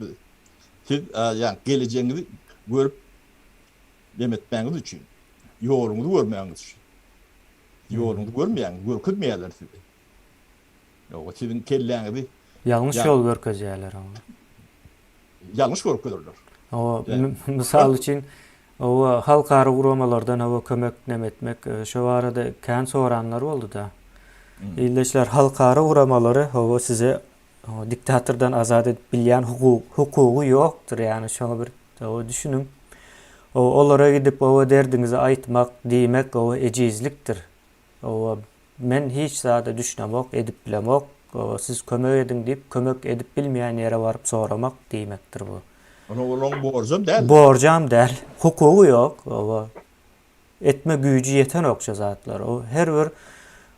Siz yani geleceğinizi görüp demetmeniz için. Yorunuzu görmeniz için. Yorunuzu görkütmeyeler sizi. O sizin kellenizi Yanlış yol görkezeyler ama. yanlış görkülürler. O misal için o halkara uğramalardan o kömek nemetmek şu arada kan soranlar oldu da. İlleşler halkara uğramaları o size o diktatörden azat edip bilyen hukuku yoktur yani şunu bir o düşünün. O onlara gidip o derdinizi aytmak, demek o ecizliktir. O men hiç zaten düşünemek, edip bilemek, siz kömek edin deyip kömek edip bilmeyen yere varıp soramak demektir bu. Onun borcum değil. Borcam değil. Hukuku yok. O etme gücü yeten okça zatlar. O her bir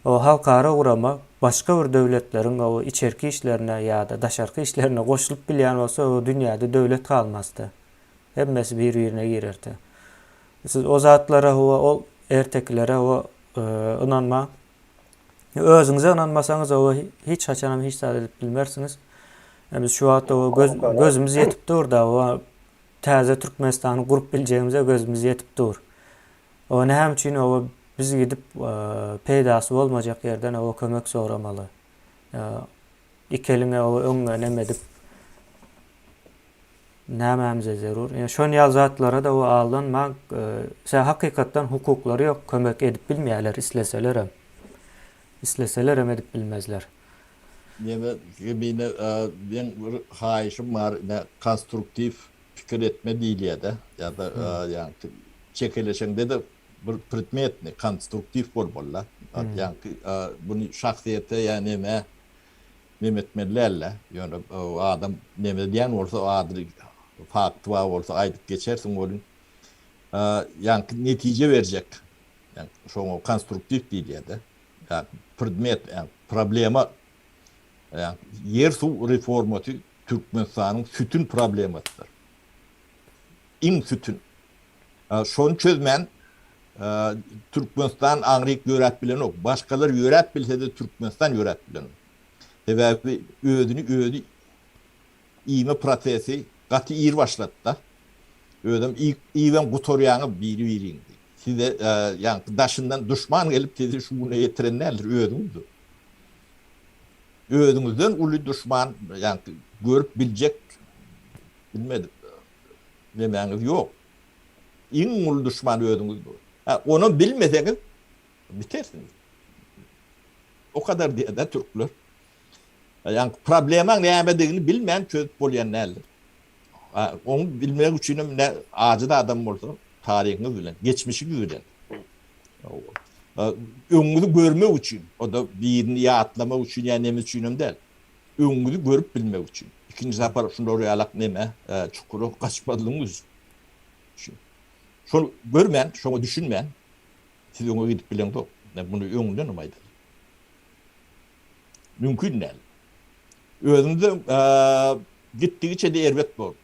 o halkara uğrama başka bir devletlerin o içerki işlerine ya da daşarkı işlerine koşulup bilen olsa o dünyada devlet kalmazdı. Hepsi bir yerine girerdi. Siz o zatlara o erteklere o inanma. Özünüze inanmasanız o hiç açanam hiç saadet bilmersiniz. Biz şu hatta o gözümüz yetip dur da o taze Türkmenistan'ı kurup bileceğimize gözümüz yetip dur. O ne hem için o biz gidip peydası olmayacak yerden o kömek soramalı. İki eline o önüne edip Nämämize zerur? Şon ýazatlara da o aldanmak se hakykatdan hukuklary ýok, kömek edip bilmeýärler, isleseler hem edip bilmezler. Neme gemine ben bir hayışım var ne konstruktif fikir etme diýilýär de ya da yani çekeleşende de bir predmet ne konstruktif bolmaly. Yani bunu şahsiyete yani neme etmelerle yani o adam neme diýen bolsa o adyr fakty bolsa aýdyp geçersiň bolun. Yani netije berjek. Yani şoňa konstruktif diýilýär de. Yani predmet yani problema yani yer su reformatı Türkmenistan'ın sütün problematıdır. İn sütün. Şonu çözmen Türkmenistan Angrik yöret bilen ok. Başkaları yöret bilse de Türkmenistan yöret bilen ok. Sebebi ödü iyime prosesi katı iyir başlattı. Ödüm iyiven kutoryanı biri. Size yani daşından düşman gelip dedi şu bunu yetirenlerdir ödümüzdür. Ödümüzden ulu düşman yani görüp bilecek bilmedim. Demeniz yok. İn ulu düşman ödümüz bu. Onu bilmeseniz bitersiniz. O kadar diye de Türkler. Yani problemin ne yapmadığını bilmeyen çözüp bolyanlardır. Onu bilmek için ne acıda adam olsun tarihini bilen, geçmişi bilen. Öňüňizi görmek üçin, o da birini ýatlamak üçin ýa neme üçin değil. Öňüňizi görüp bilmek üçin. İkinji sapar şunda orýalak neme, çukuru kaçmadygyňyz üçin. Şonu görmän, şonu düşünmän, siz öňe gidip bilen tok. Bunu öňünden nemaýdy? Mümkin değil. Özünde gitdigiçe de erbet bol.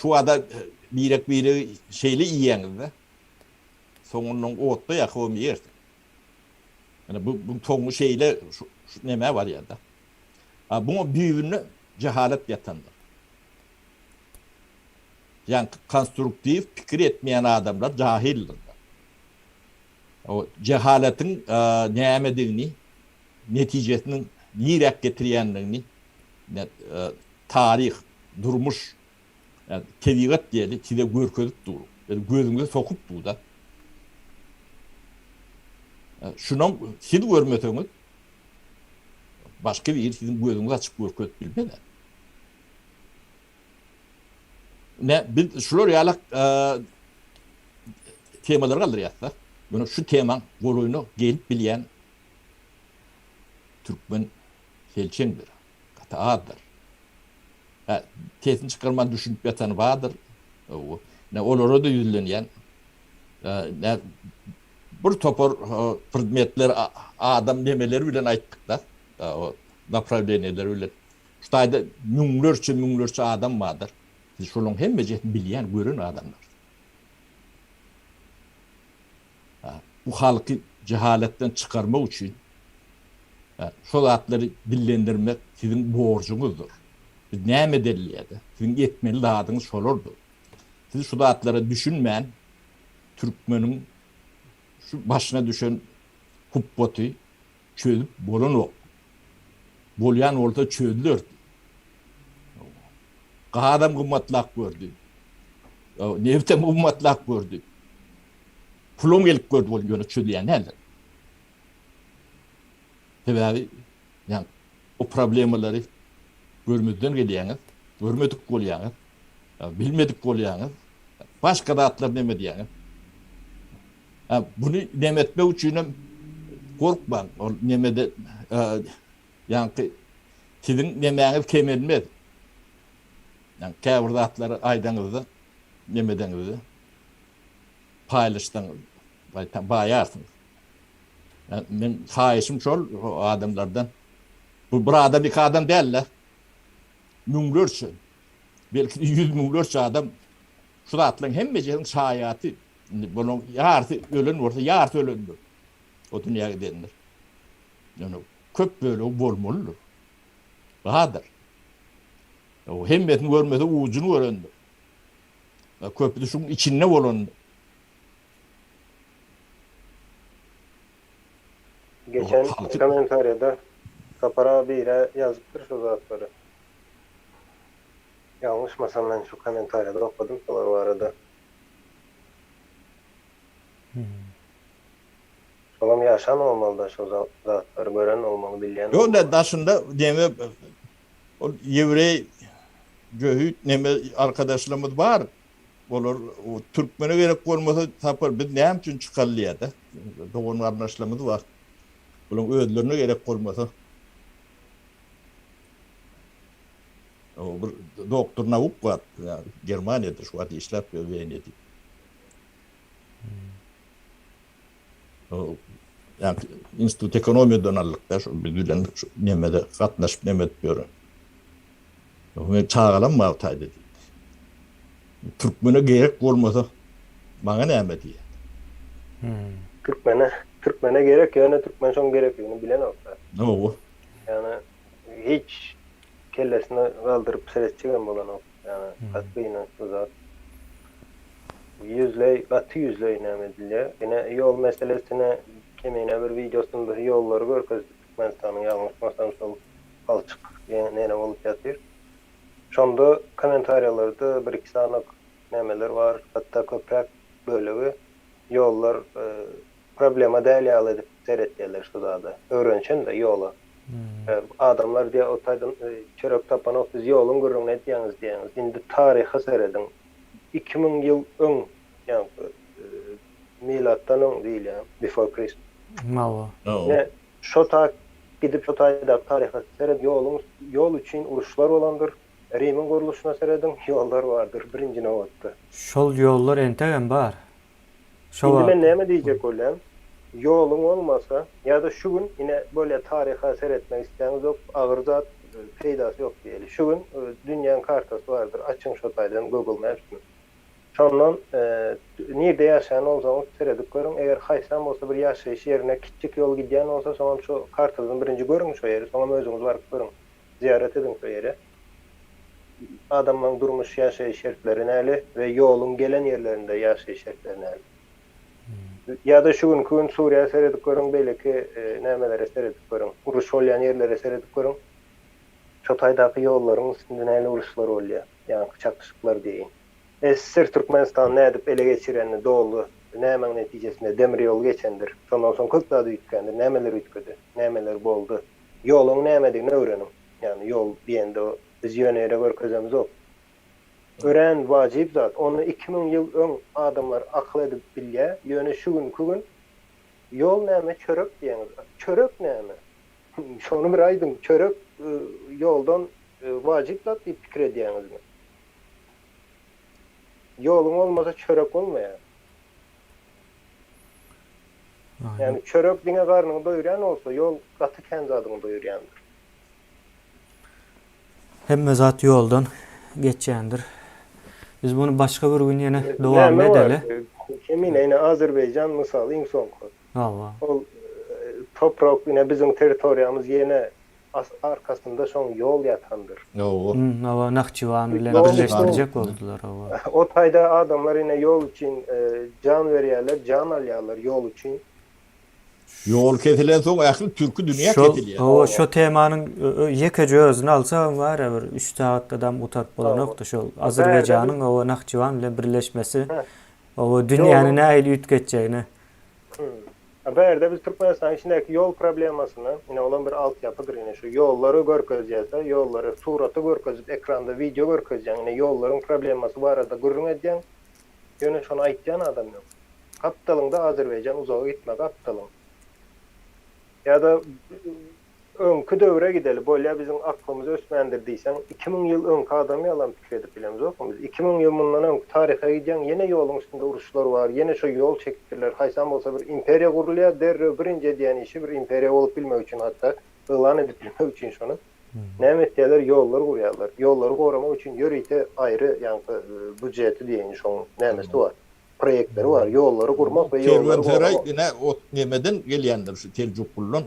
Şu ada biri şeyli iýeňizde. Soňundan otda ýakym ýerdi. Yani bu toňu şeyle şu neme var ya da. Buna büyüğünü cehalet yatandır. Yani konstruktif fikir etmeyen adamlar cahildir. O cehaletin nämediğini, neticesinin nirek getiriyenliğini tarih durmuş yani tevigat diýeli size görkezip durur. Yani gözüňize sokup durur da. Şunun siz görmeseňiz başka bir sizin gözüňizi açyp görkezip bilmeden. Ne biz şular ýalak temalar galdyrýarsa, bunu şu teman goluýuny gelip bilýän Türkmen selçendir. Kataadır. Tesin çıkarman düşünüp yatan vardır. Ne olara da yüzlenýän ne bir topar predmetler adam demeleri bilen aýtdyklar. O направлениелер bilen. Şuýda müňlerçe adam vardır. Siz şolun hemmejesini bilýän, gören adamlar. Bu halky cehaletten çıkarmak üçin şol atları dillendirmek sizin borcuňuzdur. Biz näme delilýärdi? Sizin etmeli ladyňyz şolardyr. Siz şu atlara düşünmän Türkmeniň şu başına düşen hupboty çözüp bolan ok. Bolýan olsa çözülür. Gadam gymmatlak gördü. Nevtem gymmatlak gördü. Pulum gelip gördü bolýan çözülýän näler? Sebebi yani o problemleri görmezden gelýäňiz, görmedik bolýaňyz, bilmedik bolýaňyz, başga da atlar neme diýäňiz. Bunu demetmek üçin korkmaň. O nemede yani sizin nemeňiz kemelmez. Yani käbirde atlary aýdaňyzda nemedeňizi paýlaşdyňyz, baýarsyňyz. Yani men haýyşym şol adamlardan. Bu bir adam iki adam değiller. Müňlerçe. Belki 100 müňlerçe adam şu atlaryň hemmejenin şaýaty. Bunu ýarty ölen bolsa ýarty ölendir. O dünýäge denir. Yani köp böyle bolmaly. Bahadır. O hemmetini görmese ucunu görendir. Köpüde şunun içinde bolandı. Geçen komentaryada Sapar abiyle yazıptır şu zatları. Yanlışmasam ben şu komentarda okudum sonra o arada. Solam yaşan olmalı da şu zatları gören olmalı, bilyen Yo olmalı. da daşında deme o Yevrey göhüt neme arkadaşlarımız var. Olur o Türkmene gerek olmasa tapar biz näme üçin çıkarlıya da. Doğun arkadaşlarımız var. Bunun ödlerine gerek olmasa. O bir doktor Navuk var. Yani Germanya'da şu an işlep ve Venedik'te. O yani Institut Ekonomi Dönarlıkta şu bilgilen nemede katnaşıp nemet diyor. O çağalan mavtay dedi. Türkmene gerek olmasa bana näme diye. Türkmene gerek yani Türkmen çok gerek yani bilen olsa. O Yani hiç kellesini kaldırıp seyretçilen bolan o. Yani katbıyla şu zat. Katı yüzle inamedilya. Yine yol meselesine kemine bir videosunda yolları görközü Türkmenistan'ın yanlışmasam sol alçık nene olup yatır. Şonda komentaryalarda bir iki sanık nemeler var. Hatta köprek bölüğü yollar problema değerli edip seyrettiler şu dağda. Öğrençen de yola. Adamlar diye o taydan çörek tapan o biz yolun gurrun ne diyeniz. Şimdi tarihi seyredin. 2000 yıl ön yani milattan ön değil yani. Before Christ. Mawa. Ne şota gidip şotayda tarihi seyred yol için uruşlar olandır. Rim'in kuruluşuna seyredin yollar vardır. Birinci novatta. Şol yollar entegem bar. Şimdi ben neme diyecek olayım? Yolun olmasa ya da şu gün yine böyle tarihe seyretmek isteyen yok. Ağır zat peydası yok diyelim. Şu gün dünyanın kartası vardır. Açın şotaydan Google Maps'ını. Şondan nerede yaşayan olsanız seyredip görün. Eğer haysam olsa bir yaşayış yerine küçük yol gidiyen olsa sonra şu kartazın birinci görün şu yeri. Sonra özünüz var görün. Ziyaret edin şu yeri. Adamın durmuş yaşayış şertleri näli ve yolun gelen yerlerinde yaşayış şertleri näli. Ya da şu gün Suriye seyredip görün belki nämelere seyredip görün. Uruş olyan yerlere seyredip görün. Çotaydaky yolların üstünde näli uruşlar olýar. Yani çakışıklar diýin. Sır Türkmenistan nädip ele geçirenni doğulu nämeň netijesinde demir yol geçendir. Sondan soň köp daha üýtgendir. Nämeler üýtgedi, nämeler boldy. Yoluň nämedigini öwrenim. Yani yol diýende o biz ýöneýre görkezemiz ok. Ören wajyp zat. Onu 2000 ýyl öň adamlar akıl edip bilýär. Ýöne şu gün yol näme çörek diýeniz. Çörek näme? Şonu bir aýdym. Çörek yoldan wajyp zat diýip pikir edýäňizmi? Yolun olmasa çörek olmaýar. Yani çörek diňe garnyňy doýuran bolsa, yol gaty kenzadyny doýurýandyr. Hemme zat yoldan geçýändir. Biz bunu başga bir gün ýene dowam edeli. Kemine ýene Azerbaýjan mysaly iň soňky. Hawa. Ol toprak ýene bizim territoriýamyz ýene arkasında şoň yol ýatandyr. o Hawa Nakçıvan bilen Yol- birleşdirjek boldular hawa. O taýda adamlar ýene yol üçin can berýärler, can alýarlar yol üçin. yol kesilen soň ähli türkü dünýä Şol ketilýär. hawa şu temanyň ýekece özüni alsa var ya bir 3 saat adam utat bolanok da şol Azerbaýjanyň hawa Nakçıvan bilen birleşmesi hawa dünýäni nähili üýtgetjegini. Berde biz Türkmenistan içindeki yol problemasyny, ýene olan bir altyapydyr ýene şu yolları görkezýärse, yolları suraty görkezip ekranda video görkezýän, ýene yollaryň problemasy barada gurrun edýän, ýöne şonu aýtýan adam ýok. Kaptalyňda Azerbaýjan uzağa gitmek kaptalyň. Ya da öňkü döwre gideli, bolýa bizim aklymyz ösmendir diýsen, 2000 ýyl öňkü adamy ýalan pikir edip bilemiz okmy? Biz 2000 ýyl mundan öňkü taryha gidýän ýene ýoluň üstünde uruşlar bar, ýene şu ýol çekdirler. Haysam bolsa bir imperiýa gurulýar, derre birinji edýän işi bir imperiýa bolup bilmek üçin hatda ýylan edip bilmek üçin şonu. Näme etdiler? Ýollar gurýarlar. Ýollary goramak üçin ýörite aýry ýa-ni budjeti diýen şoň nämesi bar. Proyektleri var. Ýollary gurmak we ýolları Kerwansaray goramak. ine o nemeden gelýändir şu Terjukluň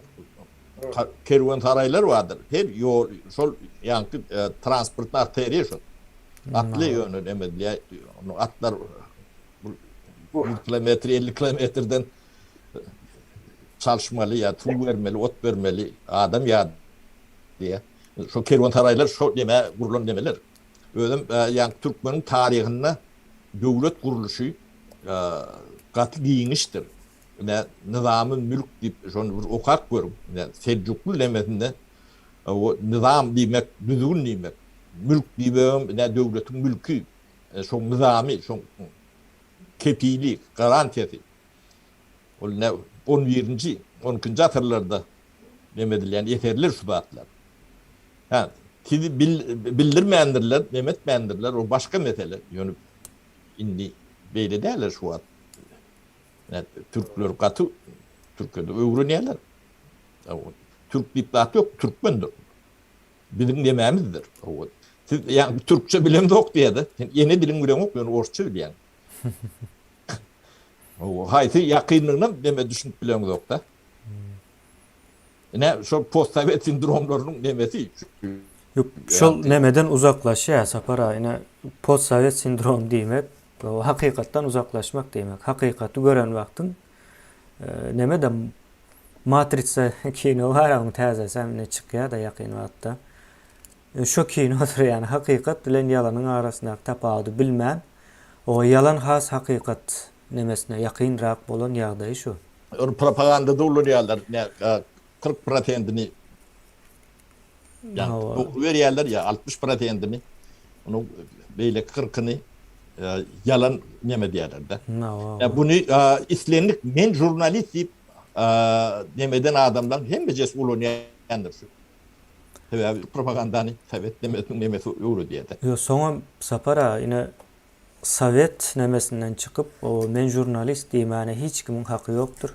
kerwantaraylar vardır. Her yol şol ýanky transport arteriýa şol. Atly ýöne demedilýär. Onu atlar 1 kilometre 50 kilometreden çalışmaly ýa tuw bermeli, ot bermeli adam ýa diye. Şu kerwantaraylar şo neme gurulan demeler. Özüm yani Türkmenin tarihinde devlet kuruluşu katı giyiniştir. Ne nizamın mülk deyip şonu bir okak görüm. Ne Selçuklu lemesinde o nizam demek, düzgün demek. Mülk diyeyim, ne devletin mülkü. Şon nizami, şon kepili, garantiyeti. O ne 11. 12. asırlarda demedilen yeterliler subatlar. Ha, sizi bildirmeyendirler, demetmeyendirler, o başka mesele. Yani indi böyle derler şu an. Yani Türkler katı, Türkiye'de öğreniyorlar. Türk diplomatı yok, Türkmendir. Bizim dememizdir. Siz yani Türkçe bilen yok diye de, yeni dilin bilen yok, yani Orçça bilen. Haydi yakınlığından deme düşünüp bilen yok da. Ne şu post-sovet sindromlarının demesi. Yok, şol nemeden uzaklaş ya Sapara. Yine post-sovet sindrom demek, o hakikattan uzaklaşmak demek. Hakikati gören vaktin nemeden Matrix'e kino var ama tezesem ne çıkıyor da yakın vakitte. Şu kinodur yani hakikat bilen yalanın arasında tapadı bilmem. O yalan has hakikat nemesine yakınrak bolan yağdayı şu. Propagandada oluyorlar. Ne 40%'ni yani doğru veriyorlar ya 60%'ni onu böyle 40'ını yalan yeme diyorlar da. Ya bunu İslamlık men jurnalist deyip demeden adamdan hem becesi oluyorlar. Tabii propagandanı evet demesi öyle diye de. Yo sonra Sapara yine Sovet nemesinden çıkıp o men jurnalist diyeyim yani hiç kimin hakkı yoktur.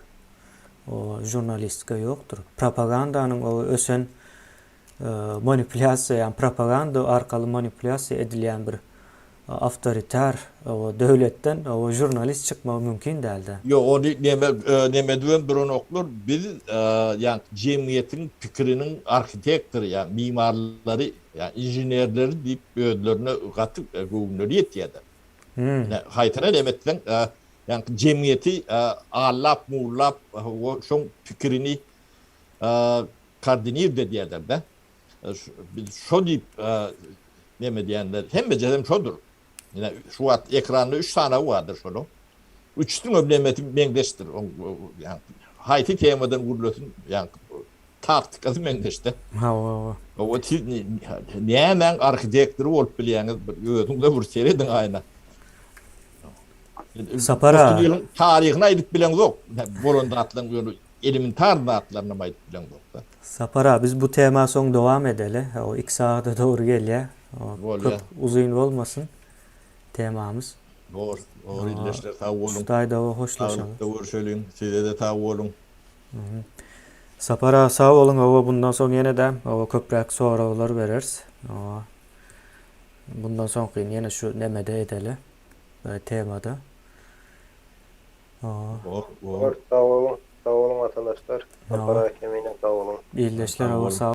O jurnalistika yoktur. Propagandanın o ösen manipülasyon yani propaganda arkalı manipülasyon edilen bir avtoriter o devletten o jurnalist çıkma mümkün değildi. Yo o demediğim bir noktalar biz yani cemiyetin fikrinin arkitektori yani mimarları yani injinerleri deyip ödlerine katıp gövünleri yetiyordu. Yani haytına demetten yani cemiyeti allap muğlap o şun fikrini kardinir de diyorlar da. Şu deyip demediyenler hem becerem şudur. Yani şu an ekranda 3 tane vardır şunu. Üçtün öblemeti mengeçtir. Yani hayti temadan vurulsun yani taktikası mengeçti. O ne hemen arkitektori olup bilýäňiz özüňde bir seredin ayna. Sapara Tarihine aýdyp bilen yok. Bolanda atlan elementar atlarına aýdyp bilen yok. Sapara biz bu tema son devam edeli. O 2 saate doğru gelýär. Çok uzun olmasın temamız. Doğru illeşler sağ olun. Ustayda o hoşlaşalım. Doğru söyleyin. Size de sağ olun. Sapara sağ olun. O bundan sonra yine de o köprek sorular veririz. Bundan sonra yine şu nemede edeli. Temada. Sağ olun. Sağ olun arkadaşlar. Sapara hakemine sağ olun. İyileşler. Sağ